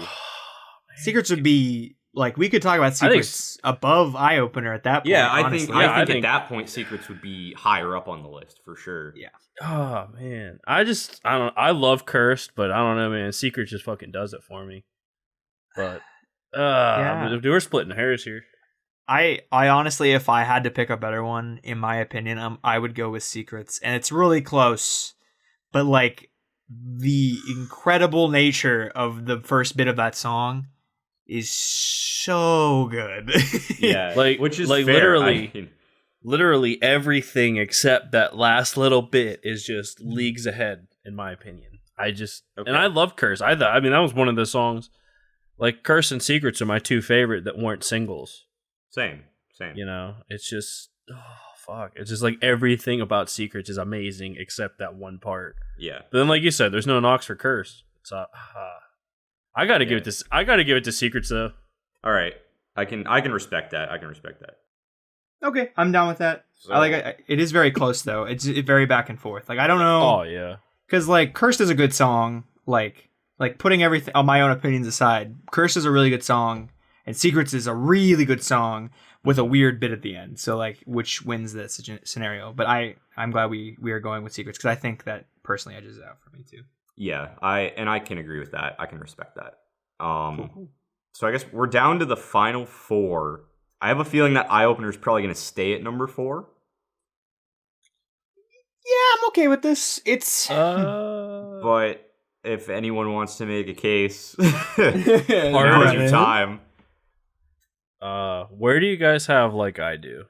Secrets would be like, we could talk about Secrets above Eye Opener at that point. Yeah, I honestly. think at that point Secrets would be higher up on the list for sure. Yeah. Oh man, I love Cursed, but I don't know, man. Secrets just fucking does it for me. But we're splitting hairs here. I honestly, if I had to pick a better one, in my opinion, I would go with Secrets, and it's really close. But like the incredible nature of the first bit of that song is so good. Yeah, which is like fair. Literally everything except that last little bit is just leagues ahead, in my opinion. And I love Curse. I mean, that was one of the songs. Like Curse and Secrets are my two favorite that weren't singles. Same. You know, it's just fuck. It's just like everything about Secrets is amazing except that one part. Yeah. But then, like you said, there's no knocks for Curse. So I gotta give it to. I gotta give it to Secrets though. All right, I can respect that. Okay, I'm down with that. So, it is very close though. It's very back and forth. Like I don't know. Oh yeah. Because like Cursed is a good song. Like like putting everything on my own opinions aside, Curse is a really good song, and Secrets is a really good song with a weird bit at the end. So like, which wins this scenario? But I'm glad we are going with Secrets, because I think that personally edges it out for me too. Yeah, I can agree with that. I can respect that. Cool. So I guess we're down to the final 4. I have a feeling that Eye Opener is probably going to stay at number 4. Yeah, I'm okay with this. It's but if anyone wants to make a case, Now's now's your time. Where do you guys have Like I Do?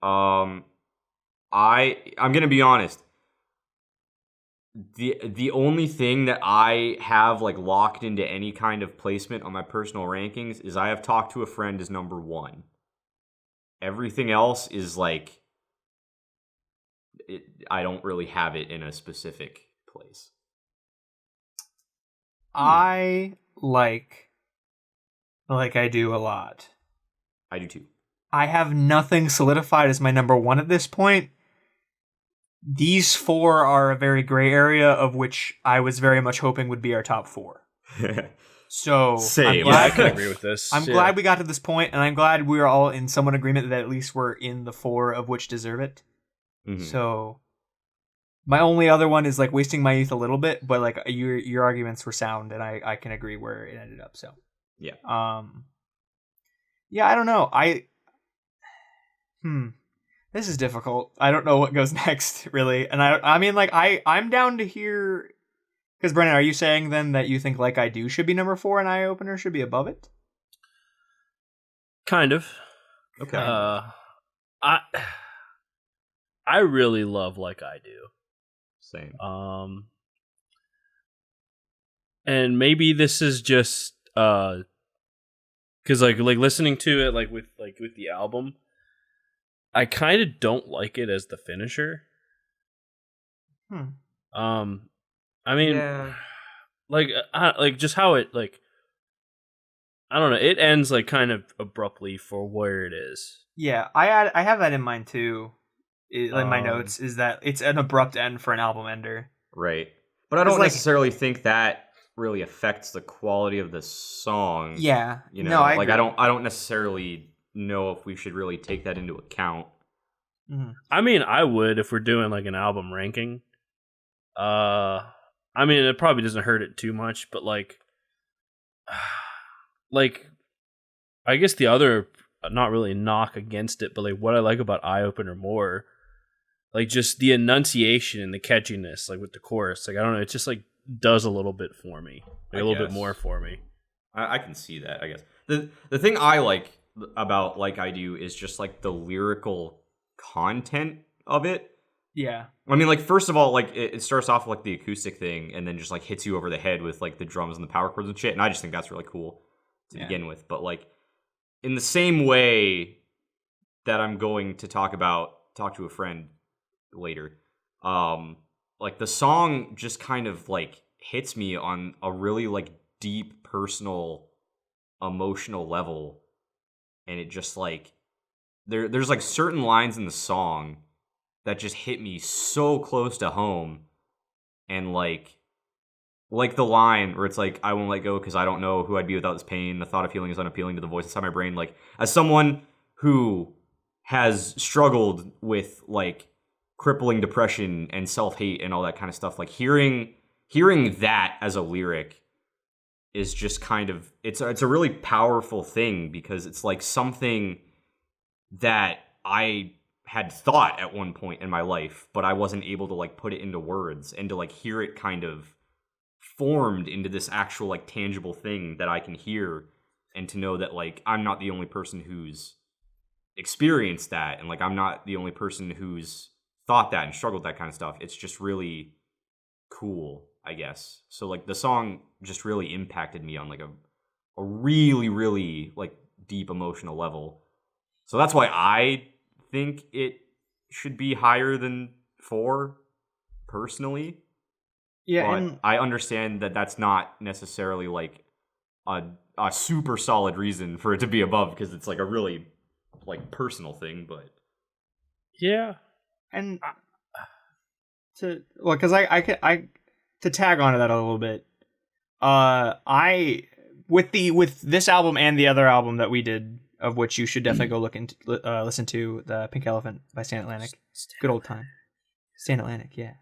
I'm gonna be honest. The only thing that I have like locked into any kind of placement on my personal rankings is I have Talked to a Friend as number 1. Everything else is like I don't really have it in a specific place. I like I Do a lot. I do too. I have nothing solidified as my number 1 at this point. These 4 are a very gray area, of which I was very much hoping would be our top 4. So Same. Yeah, I can agree with this. I'm glad we got to this point, and I'm glad we are all in somewhat agreement that at least we're in the 4 of which deserve it. Mm-hmm. So my only other one is like Wasting My Youth a little bit, but like your arguments were sound, and I can agree where it ended up. So yeah. Yeah, I don't know. This is difficult. I don't know what goes next, really. And I mean, like, I'm down to hear... Because, Brennan, are you saying, then, that you think Like I Do should be number 4 and Eye Opener should be above it? Kind of. Okay. I really love Like I Do. Same. And maybe this is just... Because, like listening to it, like with the album... I kind of don't like it as the finisher. I mean, yeah. like just how it like. I don't know. It ends like kind of abruptly for where it is. Yeah, I have that in mind too. Like my notes is that it's an abrupt end for an album ender. Right, but I don't like, necessarily think that really affects the quality of the song. Yeah, you know, no, I don't necessarily know if we should really take that into account. Mm-hmm. I mean, I would if we're doing like an album ranking. I mean, it probably doesn't hurt it too much, but like I guess the other, not really knock against it, but like what I like about Eye Opener more, like just the enunciation and the catchiness, like with the chorus. Like I don't know, it just like does a little bit for me, like a little bit more for me. I can see that. I guess the thing I like about Like I Do is just like the lyrical content of it. Yeah. I mean, like, first of all, like, it starts off with, like, the acoustic thing and then just, like, hits you over the head with, like, the drums and the power chords and shit. And I just think that's really cool to begin with. But, like, in the same way that I'm going to Talk to a Friend later, like, the song just kind of, like, hits me on a really, like, deep, personal, emotional level. And it just, like, there's, like, certain lines in the song that just hit me so close to home. And like the line where it's like, I won't let go because I don't know who I'd be without this pain. The thought of healing is unappealing to the voice inside my brain. Like, as someone who has struggled with like crippling depression and self-hate and all that kind of stuff, like hearing that as a lyric is just kind of, it's a really powerful thing, because it's like something that I had thought at one point in my life, but I wasn't able to like put it into words, and to like hear it kind of formed into this actual like tangible thing that I can hear, and to know that like I'm not the only person who's experienced that, and like I'm not the only person who's thought that and struggled with that kind of stuff. It's just really cool, I guess. So like the song just really impacted me on like a really, really like deep emotional level. So that's why I think it should be higher than 4 personally. Yeah, but and I understand that that's not necessarily like a super solid reason for it to be above, because it's like a really like personal thing. But yeah, and because I to tag onto that a little bit, I with this album and the other album that we did, of which you should definitely go look into, listen to, the Pink Elephant by Stand Atlantic. Good old time. Stand Atlantic, yeah.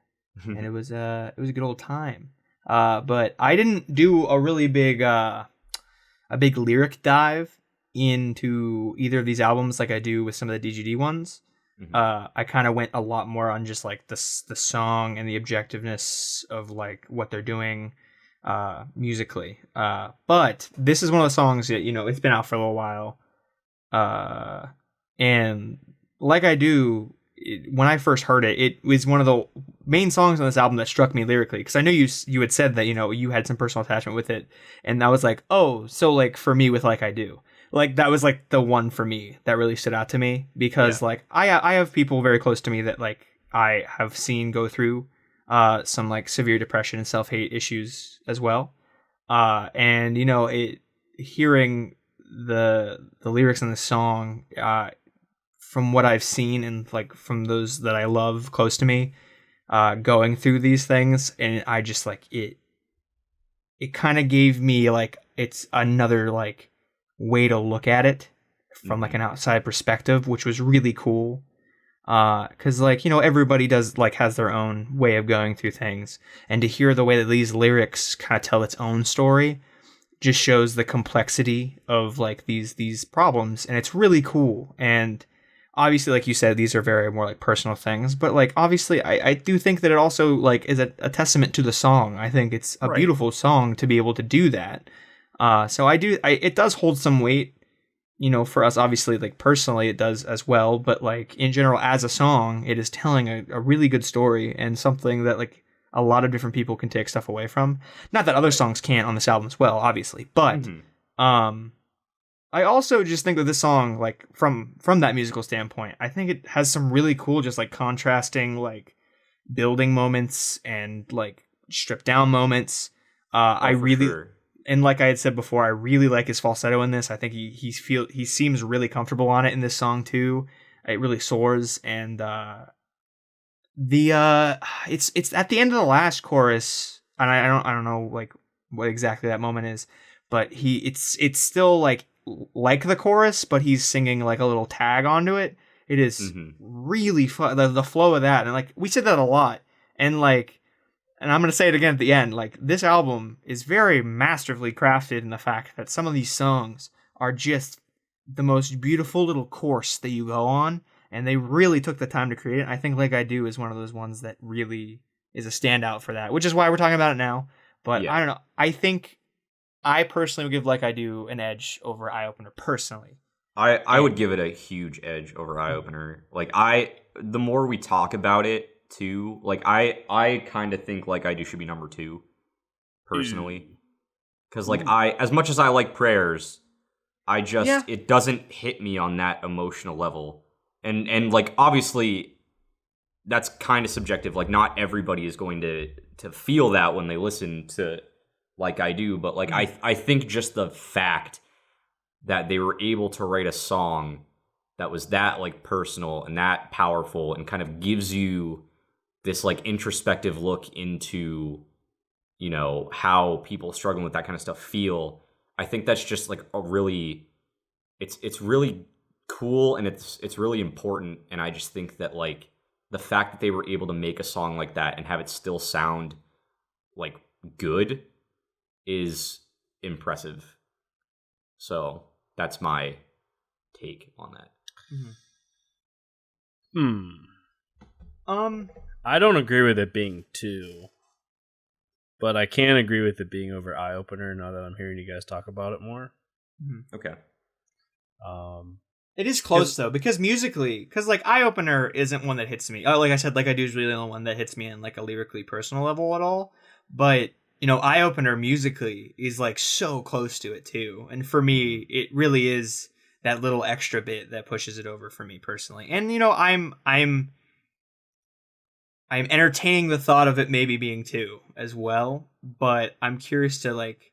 And it was a good old time. But I didn't do a really big lyric dive into either of these albums like I do with some of the DGD ones. I kind of went a lot more on just like the song and the objectiveness of like what they're doing musically. But this is one of the songs that, you know, it's been out for a little while. And like I do, when I first heard it, it was one of the main songs on this album that struck me lyrically, because I know you had said that, you know, you had some personal attachment with it, and I was like, oh, so like for me with Like I Do, like that was like the one for me that really stood out to me, because like I have people very close to me that like I have seen go through some like severe depression and self-hate issues as well, and you know, hearing the lyrics in the song, from what I've seen and like from those that I love close to me, going through these things, and I just like it kind of gave me like, it's another like way to look at it from like an outside perspective, which was really cool. Cause like, you know, everybody does like has their own way of going through things, and to hear the way that these lyrics kind of tell its own story just shows the complexity of like these problems, and it's really cool. And obviously, like you said, these are very more like personal things, but like obviously I do think that it also like is a testament to the song. I think it's a beautiful song to be able to do that. So it does hold some weight, you know, for us. Obviously, like personally it does as well, but like in general as a song, it is telling a really good story, and something that like a lot of different people can take stuff away from. Not that other songs can't on this album as well, obviously, but I also just think that this song, like from that musical standpoint, I think it has some really cool, just like contrasting, like building moments and like stripped down moments. And like I had said before, I really like his falsetto in this. I think he seems really comfortable on it in this song too. It really soars, and it's at the end of the last chorus, and I don't know like what exactly that moment is, but it's still like the chorus, but he's singing like a little tag onto it. It is really fun. The flow of that, and like we said that a lot, and I'm gonna say it again at the end. Like, this album is very masterfully crafted in the fact that some of these songs are just the most beautiful little course that you go on, and they really took the time to create it. I think Like I Do is one of those ones that really is a standout for that, which is why we're talking about it now. But I don't know. I think I personally would give Like I Do an edge over Eye Opener personally. I would give it a huge edge over Eye Opener. Like, the more we talk about it too, like I kind of think Like I Do should be number 2 personally. Cuz like as much as I like Prayers, it doesn't hit me on that emotional level. And like obviously that's kind of subjective. Like, not everybody is going to feel that when they listen to Like I Do, but like I think just the fact that they were able to write a song that was that like personal and that powerful, and kind of gives you this like introspective look into, you know, how people struggling with that kind of stuff feel. I think that's just like a really, it's really cool, and it's really important. And I just think that like the fact that they were able to make a song like that and have it still sound like good is impressive. So that's my take on that. I don't agree with it being 2, but I can agree with it being over Eye Opener now that I'm hearing you guys talk about it more. Okay. It is close though, because musically, like Eye Opener isn't one that hits me. Like I said, Like I Do is really the only one that hits me in like a lyrically personal level at all. But you know, Eye Opener musically is like so close to it too, and for me, it really is that little extra bit that pushes it over for me personally. And you know, I'm entertaining the thought of it maybe being 2 as well, but I'm curious to like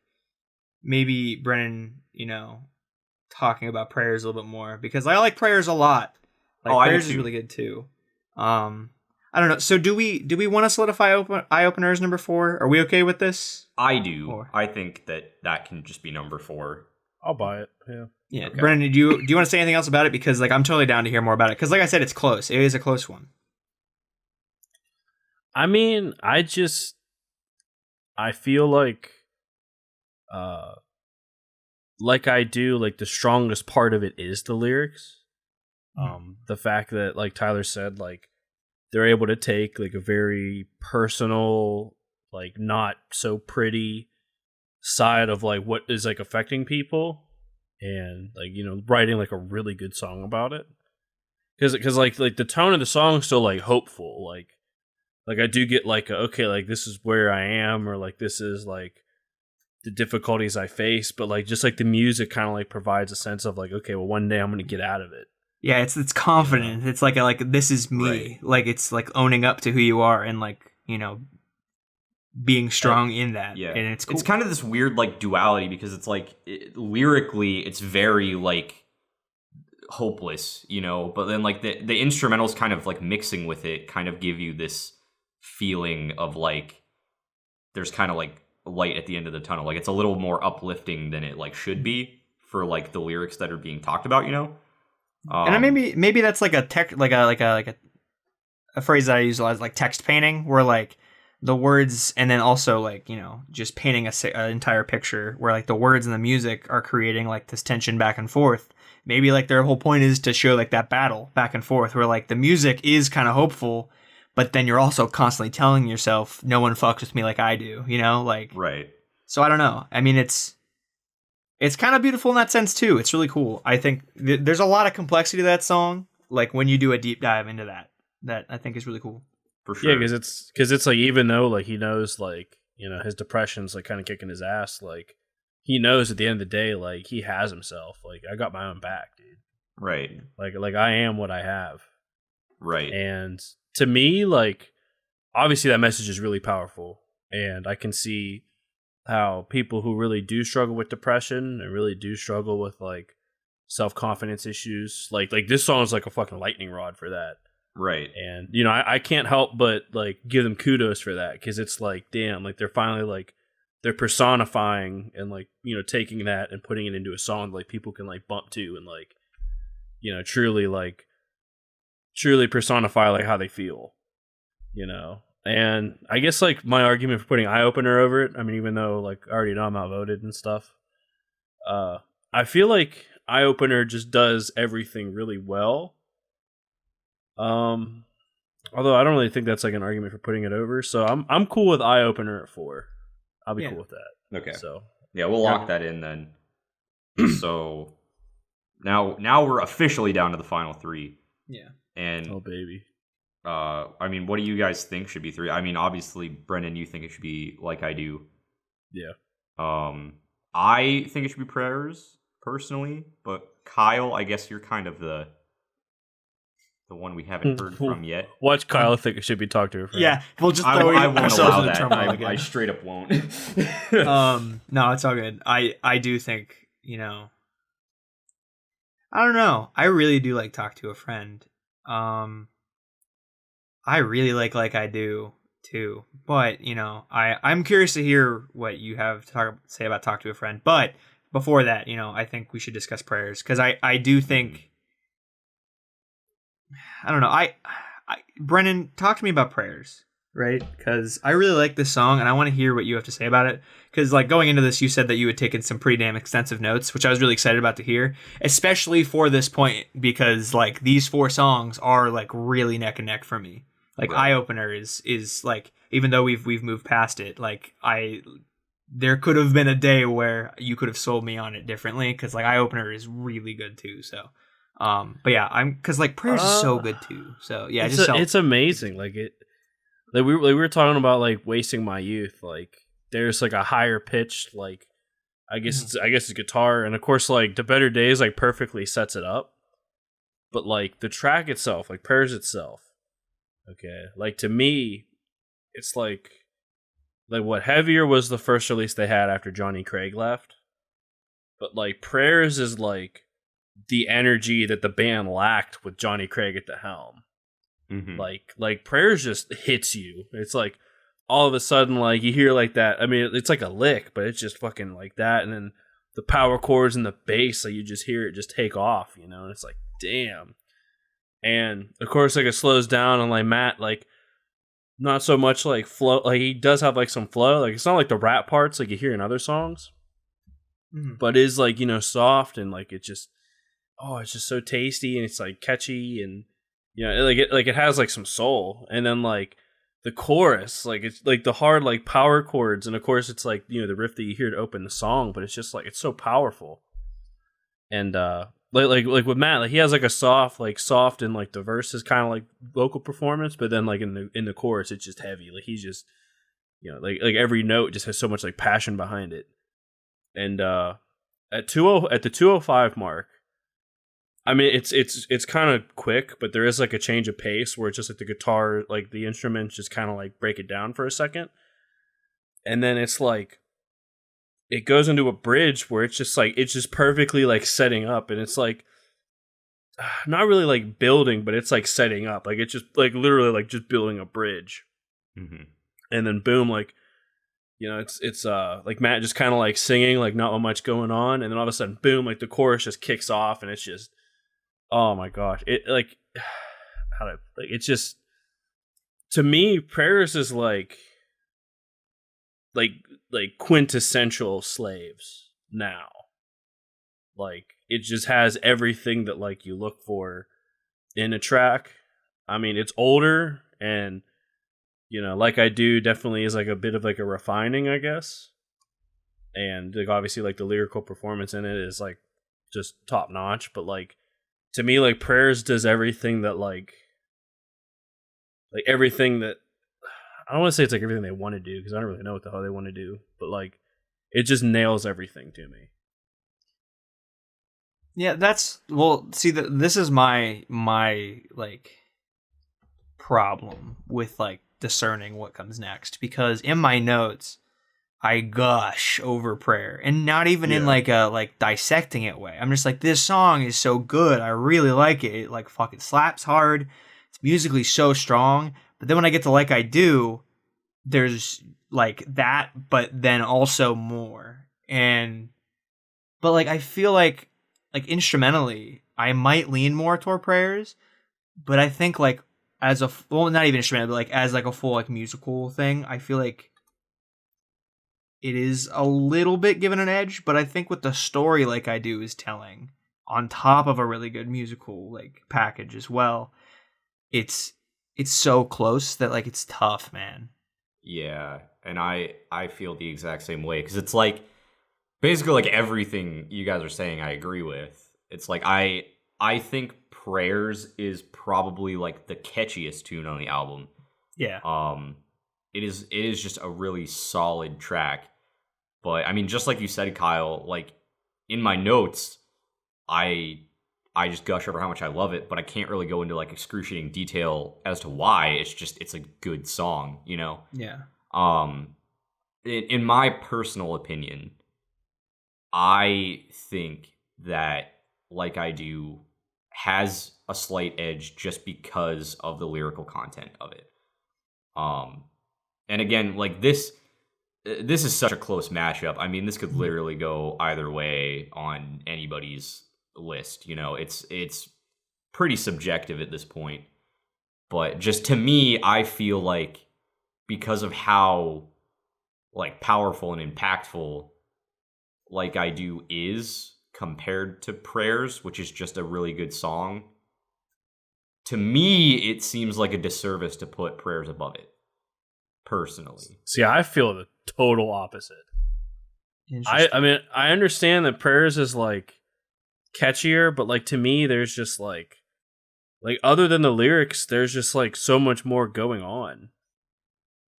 maybe Brennan, you know, talking about Prayers a little bit more, because I like Prayers a lot. Like, Prayers is really good too. I I don't know. So do we want to solidify Eye Opener as number 4? Are we okay with this? I do. Or- I think that can just be number 4. I'll buy it. Yeah. Yeah. Okay. Brennan, do you want to say anything else about it? Because like I'm totally down to hear more about it. Because like I said, it's close. It is a close one. I mean, I feel like I do, like the strongest part of it is the lyrics. The fact that, like Tyler said, like they're able to take like a very personal, like not so pretty side of like what is like affecting people, and like, you know, writing like a really good song about it. Because like the tone of the song is still like hopeful, like I do get like okay, like this is where I am, or like this is like the difficulties I face, but like just like the music kind of like provides a sense of like, okay, well one day I'm gonna get out of it. Yeah, it's confident. Yeah. It's like this is me. Right. Like it's like owning up to who you are and like, you know, being strong in that. Yeah, and it's cool. It's kind of this weird like duality, because it's like lyrically it's very like hopeless, you know, but then like the instrumentals kind of like mixing with it kind of give you this feeling of like there's kind of like light at the end of the tunnel. Like it's a little more uplifting than it like should be for like the lyrics that are being talked about, you know. And maybe that's like a phrase that I use a lot, is like text painting, where like the words, and then also like, you know, just painting an entire picture where like the words and the music are creating like this tension back and forth. Maybe like their whole point is to show like that battle back and forth, where like the music is kind of hopeful, but then you're also constantly telling yourself, no one fucks with me like I do, you know, like. Right. So I don't know. I mean, it's kind of beautiful in that sense too. It's really cool. I think there's a lot of complexity to that song. Like when you do a deep dive into that I think is really cool. For sure. Yeah, because it's like, even though like he knows like, you know, his depression's like kind of kicking his ass, like he knows at the end of the day, like he has himself. Like I got my own back, dude. Right. Like I am what I have. Right. And to me, like obviously that message is really powerful, and I can see how people who really do struggle with depression and really do struggle with like self-confidence issues, like this song is like a fucking lightning rod for that. Right. And you know, I can't help but like give them kudos for that, because it's like, damn, like they're finally like they're personifying and like, you know, taking that and putting it into a song that like people can like bump to and like, you know, truly personify like how they feel, you know. And I guess like my argument for putting Eye Opener over it, I mean, even though like I already know I'm outvoted and stuff, I feel like Eye Opener just does everything really well. Although I don't really think that's like an argument for putting it over, so I'm cool with Eye Opener at 4. I'll be cool with that. Okay. So yeah, we'll lock that in then. So now we're officially down to the final 3. Yeah. And oh baby. I mean, what do you guys think should be 3? I mean, obviously, Brennan, you think it should be Like I Do. Yeah. I think it should be Prayers, personally, but Kyle, I guess you're kind of the one we haven't heard from yet. Watch Kyle think it should be Talk to Her Friend. Yeah, we'll just I throw won't ourselves allow in the that. turmoil again. I straight up won't. No, it's all good. I do think, you know, I don't know. I really do like Talk to a Friend. I really like I Do too, but you know, I'm curious to hear what you have to say about Talk to a Friend. But before that, you know, I think we should discuss Prayers, because I do think, I don't know. I Brennan, talk to me about Prayers, right? Because I really like this song and I want to hear what you have to say about it. Because like going into this, you said that you had taken some pretty damn extensive notes, which I was really excited about to hear, especially for this point, because like these 4 songs are like really neck and neck for me. Like Right. Eye Opener is like, even though we've moved past it, like there could have been a day where you could have sold me on it differently, because like Eye Opener is really good too. So but yeah, because like Prayers is so good too. So yeah, it's amazing. Like we were talking about like Wasting My Youth. Like there's like a higher pitched, like I guess it's guitar, and of course like The Better Days like perfectly sets it up. But like the track itself, like Prayers itself, okay, like to me, it's like what Heavier was the first release they had after Johnny Craig left, but like Prayers is like the energy that the band lacked with Johnny Craig at the helm. Like Prayers just hits you. It's like all of a sudden, like you hear like that. I mean, it's like a lick, but it's just fucking like that. And then the power chords and the bass, like you just hear it just take off, you know. And it's like, damn. And of course, like it slows down, and like Matt, like not so much like flow. Like he does have like some flow. Like it's not like the rap parts like you hear in other songs, but is like, you know, soft, and like it just, oh, it's just so tasty, and it's like catchy, and you know, it has like some soul. And then like the chorus, like it's like the hard like power chords, and of course it's like, you know, the riff that you hear to open the song, but it's just like it's so powerful. And like with Matt, like he has like a soft and like the verses kind of like vocal performance, but then like in the chorus it's just heavy. Like he's just, you know, like every note just has so much like passion behind it. And at the 205 mark, I mean it's kind of quick, but there is like a change of pace where it's just like the guitar, like the instruments just kind of like break it down for a second, and then it's like it goes into a bridge where it's just perfectly like setting up, and it's like not really like building, but it's like setting up, like it's just like literally like just building a bridge. And then boom, like, you know, it's like Matt just kind of like singing, like not much going on, and then all of a sudden boom, like the chorus just kicks off, and it's just, oh my gosh, it like it's just, to me, Prayers is like quintessential Slaves now. Like it just has everything that like you look for in a track. I mean, it's older, and you know, Like I Do definitely is like a bit of like a refining, I guess. And like obviously like the lyrical performance in it is like just top notch, but like to me, like Prayers does everything that like everything that, I don't want to say it's like everything they want to do, because I don't really know what the hell they want to do, but like it just nails everything to me. Yeah, that's, well, see, this is my like problem with like discerning what comes next, because in my notes I gush over Prayer, and not even in like a like dissecting it way. I'm just like, this song is so good, I really like it. It like fucking slaps hard. It's musically so strong. But then when I get to Like I Do, there's like that, but then also more. But like I feel like instrumentally, I might lean more toward Prayers, but I think like as a, well, not even instrumental, but like as like a full like musical thing, I feel like it is a little bit given an edge. But I think with the story Like I Do is telling, on top of a really good musical like package as well, it's so close that like it's tough, man. Yeah, and I feel the exact same way, because it's like basically like everything you guys are saying I agree with. It's like I think Prayers is probably like the catchiest tune on the album. Yeah. It is just a really solid track. But I mean, just like you said, Kyle, like in my notes, I just gush over how much I love it, but I can't really go into like excruciating detail as to why. It's a good song, you know? Yeah. In my personal opinion, I think that Like I Do has a slight edge just because of the lyrical content of it. And again, like this is such a close matchup. I mean, this could literally go either way on anybody's list, you know. It's pretty subjective at this point, but just to me, I feel like because of how like powerful and impactful Like I Do is compared to Prayers, which is just a really good song, to me it seems like a disservice to put Prayers above it, personally. See, I feel the total opposite. I mean, I understand that Prayers is like catchier, but like to me there's just like other than the lyrics, there's just like so much more going on.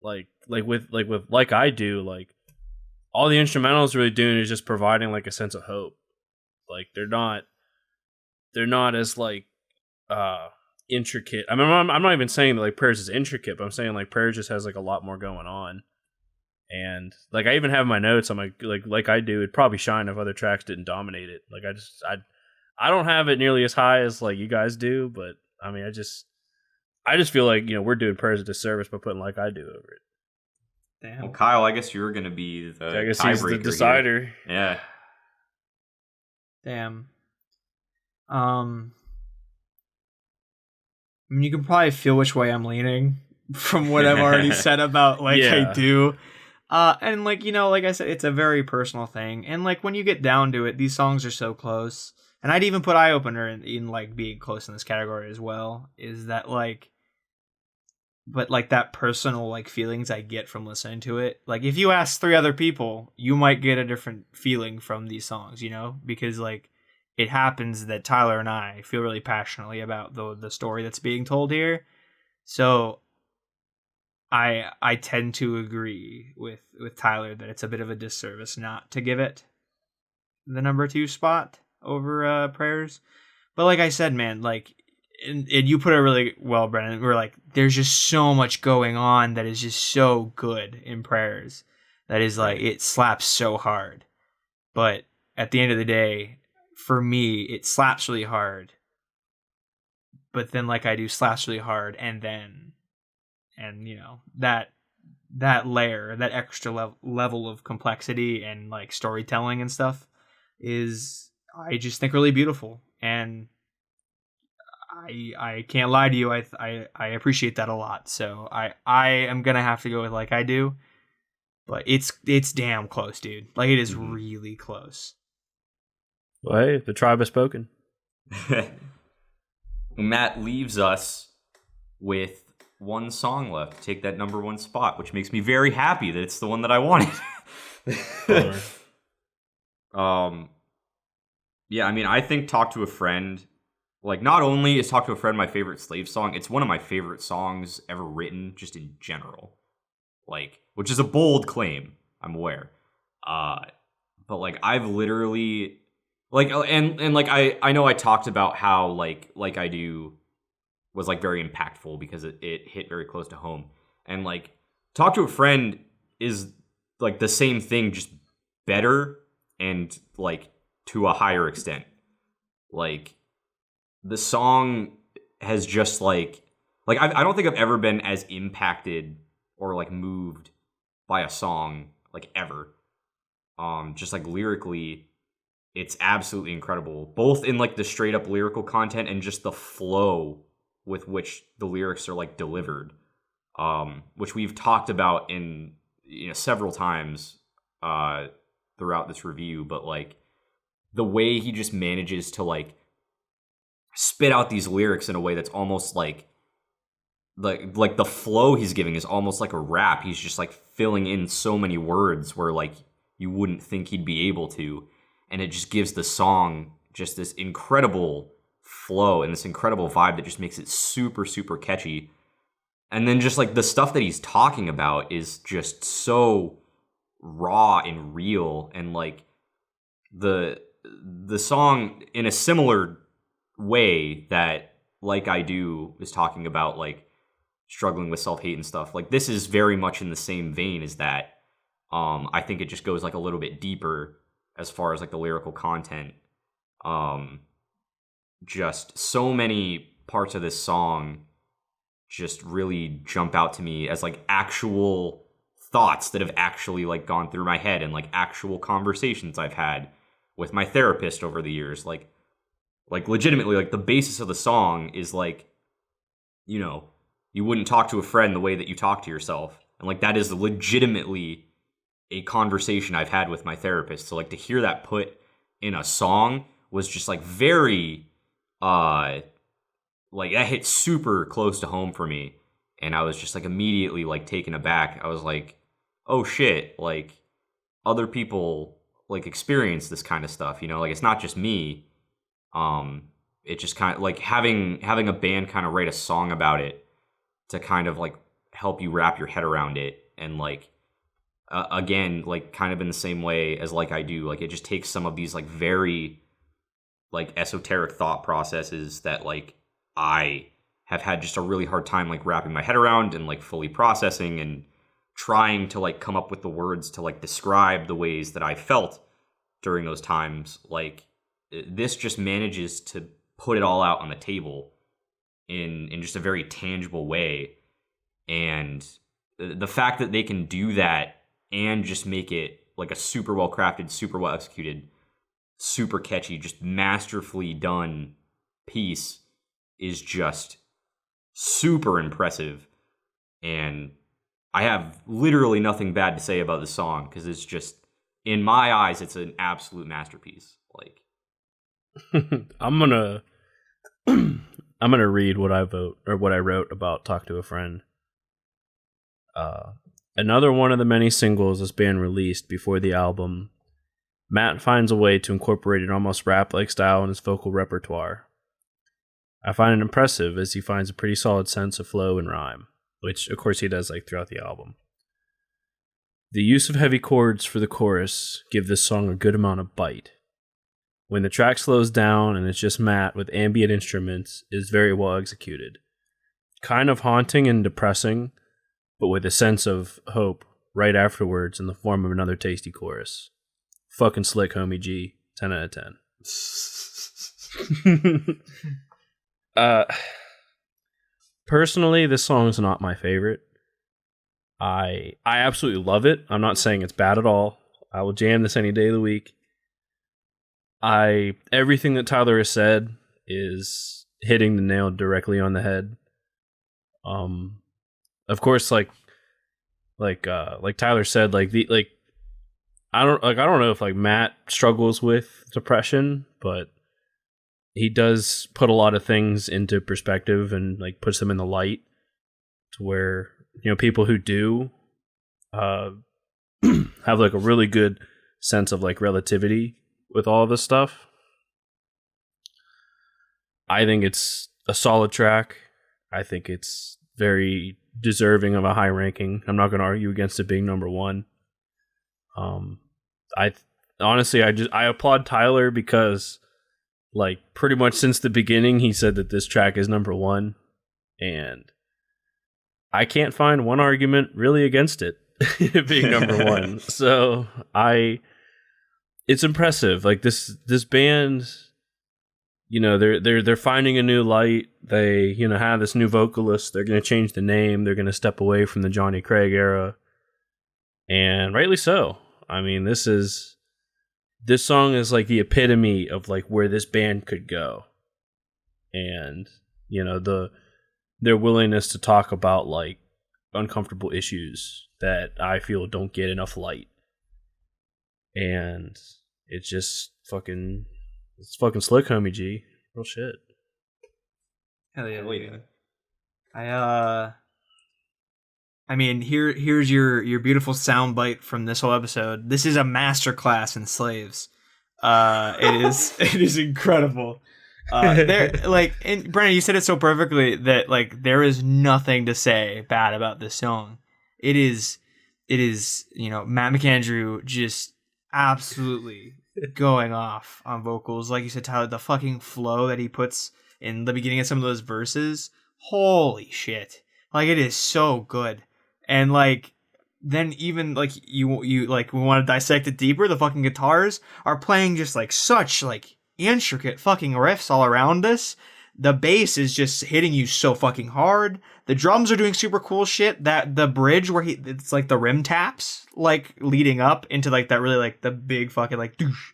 Like with Like I Do, like all the instrumentals really doing is just providing like a sense of hope. Like they're not as like intricate. I mean, I'm not even saying that like Prayers is intricate, but I'm saying like Prayers just has like a lot more going on. And like I even have my notes. I'm like I Do, it'd probably shine if other tracks didn't dominate it. Like I don't have it nearly as high as like you guys do, but I mean, I just feel like, we're doing Prayers a disservice by putting Like I Do over it. Damn. Well, Kyle, I guess you're gonna be the I guess he's the tiebreaker decider. here. Yeah. Damn. I mean, you can probably feel which way I'm leaning from what I've already said about Like I Do. And like, like I said, it's a very personal thing. And like when you get down to it, these songs are so close. And I'd even put Eye Opener in like being close in this category as well. Is that like, but like that personal like feelings I get from listening to it. Like if you ask 3 other people, you might get a different feeling from these songs, because like it happens that Tyler and I feel really passionately about the story that's being told here. So I tend to agree with Tyler that it's a bit of a disservice not to give it the number 2 spot over Prayers. But like I said, man, like, and you put it really well, Brennan. We're like, there's just so much going on that is just so good in Prayers. That is like, it slaps so hard. But at the end of the day, for me, it slaps really hard. But then Like I Do slaps really hard, and that layer, that extra level of complexity and like storytelling and stuff is, I just think, really beautiful. And I can't lie to you, I appreciate that a lot. So I am gonna have to go with Like I Do, but it's damn close, dude. Like it is really close. Well, hey, the tribe has spoken. Matt leaves us with one song left to take that number 1 spot, which makes me very happy that it's the one that I wanted. Yeah, I mean, I think Talk to a Friend, like, not only is Talk to a Friend my favorite Slave song, it's one of my favorite songs ever written, just in general. Like, which is a bold claim, I'm aware. But, like, I've literally, like, and like, I know I talked about how, like I Do was, like, very impactful because it hit very close to home. And, like, Talk to a Friend is, like, the same thing, just better and, like, to a higher extent. Like, the song has just, like I don't think I've ever been as impacted or, like, moved by a song, like, ever. Just, like, lyrically, it's absolutely incredible. Both in, like, the straight-up lyrical content and just the flow with which the lyrics are, like, delivered. Which we've talked about in, several times throughout this review. But, like, the way he just manages to, like, spit out these lyrics in a way that's almost like the flow he's giving is almost like a rap. He's just, like, filling in so many words where, like, you wouldn't think he'd be able to. And it just gives the song just this incredible flow and this incredible vibe that just makes it super, super catchy. And then just, like, the stuff that he's talking about is just so raw and real. And, like, the song, in a similar way that Like I Do is talking about, like, struggling with self-hate and stuff, like, this is very much in the same vein as that. I think it just goes, like, a little bit deeper as far as, like, the lyrical content. Just so many parts of this song just really jump out to me as, like, actual thoughts that have actually, like, gone through my head and, like, actual conversations I've had with my therapist over the years. Like legitimately, like, the basis of the song is, like, you wouldn't talk to a friend the way that you talk to yourself. And, like, that is legitimately a conversation I've had with my therapist. So, like, to hear that put in a song was just, like, very, like, that hit super close to home for me. And I was just, like, immediately, like, taken aback. I was like, oh shit, like, other people, like, experience this kind of stuff, like, it's not just me. It just kind of, like, having a band kind of write a song about it to kind of, like, help you wrap your head around it. And, like, again, like, kind of in the same way as Like I Do, like, it just takes some of these, like, very, like, esoteric thought processes that, like, I have had just a really hard time, like, wrapping my head around and, like, fully processing and trying to, like, come up with the words to, like, describe the ways that I felt during those times. Like, this just manages to put it all out on the table in just a very tangible way. And the fact that they can do that and just make it like a super well crafted, super well executed, super catchy, just masterfully done piece is just super impressive. And I have literally nothing bad to say about the song because it's just, in my eyes, it's an absolute masterpiece. Like, I'm gonna read what I wrote about "Talk to a Friend." Another one of the many singles this band released before the album, Matt finds a way to incorporate an almost rap-like style in his vocal repertoire. I find it impressive as he finds a pretty solid sense of flow and rhyme, which of course he does like throughout the album. The use of heavy chords for the chorus give this song a good amount of bite. When the track slows down and it's just Matt with ambient instruments is very well executed. Kind of haunting and depressing, but with a sense of hope right afterwards in the form of another tasty chorus. Fucking slick, homie G. 10 out of 10. Personally, this song is not my favorite. I absolutely love it. I'm not saying it's bad at all. I will jam this any day of the week. Everything that Tyler has said is hitting the nail directly on the head. Of course, like Tyler said, I don't know if like Matt struggles with depression, but he does put a lot of things into perspective and like puts them in the light to where, you know, people who do have like a really good sense of like relativity with all of this stuff. I think it's a solid track. I think it's very deserving of a high ranking. I'm not going to argue against it being number one. I applaud Tyler because like pretty much since the beginning he said that this track is number one, and I can't find one argument really against it being number one. So it's impressive. Like this band, you know, they're finding a new light. They, you know, have this new vocalist. They're going to change the name. They're going to step away from the Johnny Craig era, and rightly so. I mean, this song is like the epitome of like where this band could go, and you know their willingness to talk about like uncomfortable issues that I feel don't get enough light, and it's just fucking slick, homie G. Real shit. Hell yeah, dude. I mean, here's your beautiful soundbite from this whole episode. This is a masterclass in slaves. It is incredible. There, like, and Brennan, you said it so perfectly that like there is nothing to say bad about this song. It is, you know, Matt McAndrew just absolutely going off on vocals. Like you said, Tyler, the fucking flow that he puts in the beginning of some of those verses, holy shit! Like it is so good. And like then even like you like we want to dissect it deeper, the fucking guitars are playing just like such like intricate fucking riffs all around us. The bass is just hitting you so fucking hard. The drums are doing super cool shit. That the bridge where it's like the rim taps like leading up into like that really like the big fucking like doosh,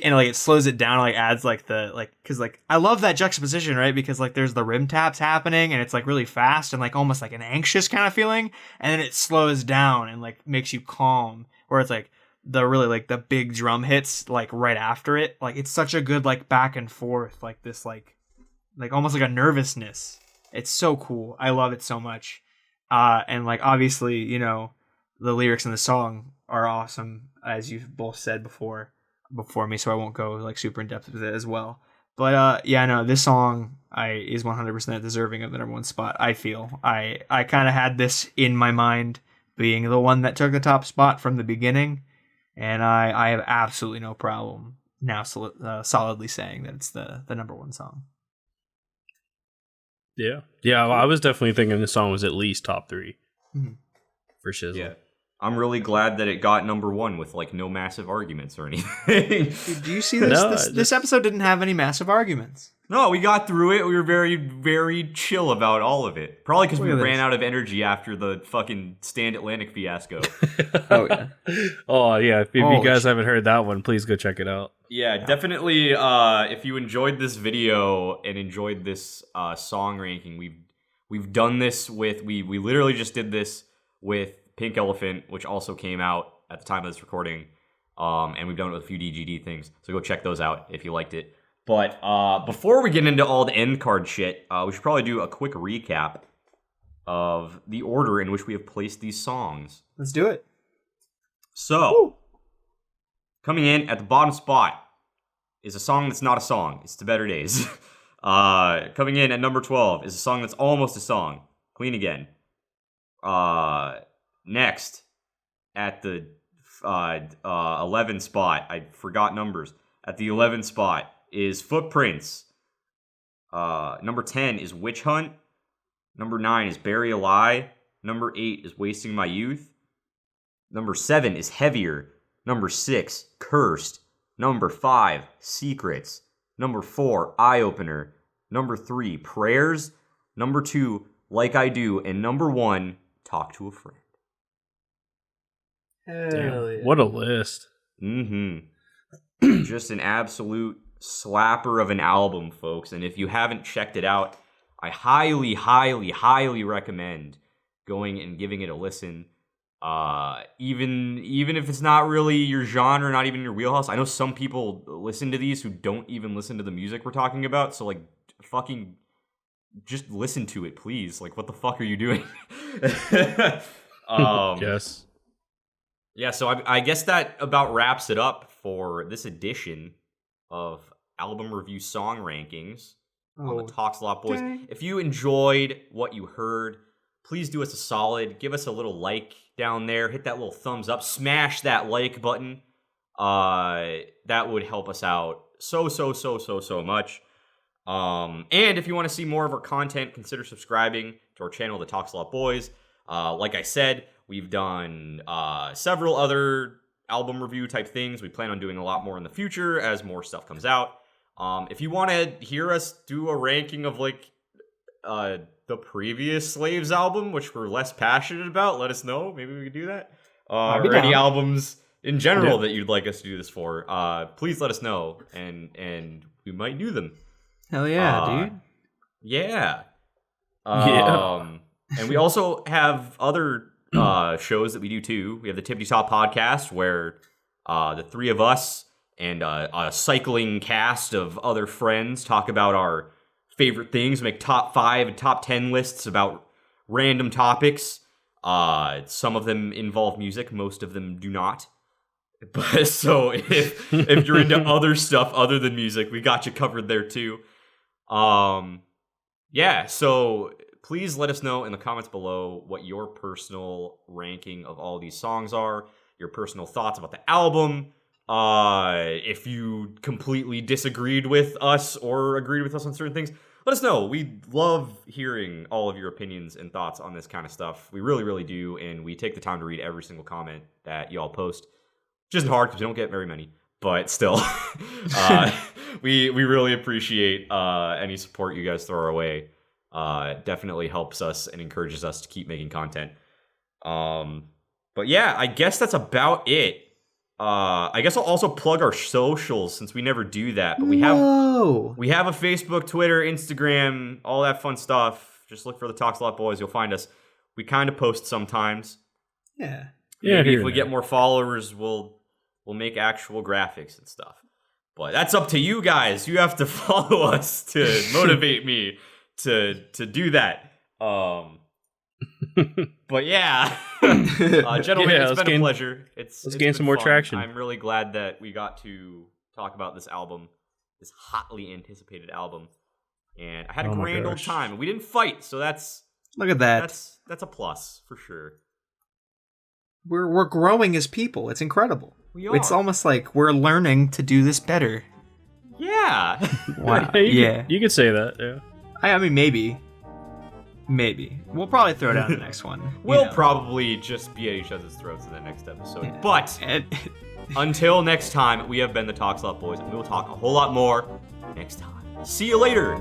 and like it slows it down, like adds like the like because like I love that juxtaposition, right? Because like there's the rim taps happening and it's like really fast and like almost like an anxious kind of feeling, and then it slows down and like makes you calm, where it's like the really like the big drum hits like right after it. Like it's such a good like back and forth, like this like almost like a nervousness. It's so cool. I love it so much. And like obviously, you know, the lyrics in the song are awesome, as you've both said before me, so I won't go like super in depth with it as well. But yeah, no, this song is 100% deserving of the number one spot. I feel I kind of had this in my mind being the one that took the top spot from the beginning, and I have absolutely no problem now solidly saying that it's the number one song. Yeah, well, I was definitely thinking this song was at least top 3 for Shizzle. Yeah. I'm really glad that it got number one with like no massive arguments or anything. Dude, do you see this? No, this episode didn't have any massive arguments. No, we got through it. We were very, very chill about all of it. Probably because we Look at ran this. out of energy after the fucking Stand Atlantic fiasco. Oh yeah. Oh yeah, if you Holy guys shit. haven't heard that one, please go check it out. Yeah, definitely. If you enjoyed this video and enjoyed this song ranking, we've done this with we literally just did this with Pink Elephant, which also came out at the time of this recording, and we've done it with a few DGD things. So go check those out if you liked it. But before we get into all the end card shit, we should probably do a quick recap of the order in which we have placed these songs. Let's do it. So, coming in at the bottom spot is a song that's not a song. It's To Better Days. Coming in at number 12 is a song that's almost a song. Clean Again. Next, at the 11 spot, I forgot numbers. At the 11 spot is Footprints. Number 10 is Witch Hunt. Number 9 is Bury a Lie. Number 8 is Wasting My Youth. Number 7 is Heavier. Number 6, Cursed. Number 5, Secrets. Number 4, Eye Opener. Number 3, Prayers. Number 2, Like I Do. And number 1, Talk to a Friend. Hell yeah. What a list. Mm-hmm. Just an absolute slapper of an album, folks. And if you haven't checked it out, I highly, highly, highly recommend going and giving it a listen. Even if it's not really your genre, not even your wheelhouse. I know some people listen to these who don't even listen to the music we're talking about. So like, fucking, just listen to it, please. Like, what the fuck are you doing? Yes. Yeah, so I guess that about wraps it up for this edition of Album Review Song Rankings on the Talks a Lot Boys. dang. If you enjoyed what you heard, please do us a solid. Give us a little like down there. Hit that little thumbs up. Smash that like button. That would help us out so much. And if you want to see more of our content, consider subscribing to our channel, The Talks a Lot Boys. Like I said, we've done several other album review type things. We plan on doing a lot more in the future as more stuff comes out. If you want to hear us do a ranking of like the previous Slaves album, which we're less passionate about, let us know. Maybe we could do that. I'd be Or any down. albums in general that you'd like us to do this for. Please let us know, and we might do them. Hell yeah, dude. Yeah. Yeah. And we also have other shows that we do too. We have the Tippity Top podcast, where the three of us and a cycling cast of other friends talk about our favorite things, make top 5 and top 10 lists about random topics. Some of them involve music, most of them do not. But so if you're into other stuff other than music, we got you covered there too. Yeah, so please let us know in the comments below what your personal ranking of all these songs are, your personal thoughts about the album. If you completely disagreed with us or agreed with us on certain things, let us know. We love hearing all of your opinions and thoughts on this kind of stuff. We really, really do, and we take the time to read every single comment that y'all post. Which isn't hard because we don't get very many, but still, we really appreciate any support you guys throw our way. It definitely helps us and encourages us to keep making content. But yeah, I guess that's about it. I guess I'll also plug our socials since we never do that. But we have a Facebook, Twitter, Instagram, all that fun stuff. Just look for the Talks a Lot Boys. You'll find us. We kind of post sometimes. Yeah. Maybe here if we and get there. more followers, we'll make actual graphics and stuff. But that's up to you guys. You have to follow us to motivate me to do that. But yeah, gentlemen, Yeah, it's been a pleasure. Let's gain some more traction. I'm really glad that we got to talk about this album, this hotly anticipated album, and I had a Oh my grand old gosh. time. We didn't fight, so that's Look at that. that's a plus for sure. We're growing as people. It's incredible. We are. It's almost like we're learning to do this better. Yeah. Wow. Yeah, you could say that. Yeah. I mean, maybe. We'll probably throw down the next one. We'll probably just be at each other's throats in the next episode. Yeah. But until next time, we have been the Talks a Lot Boys, and we will talk a whole lot more next time. See you later.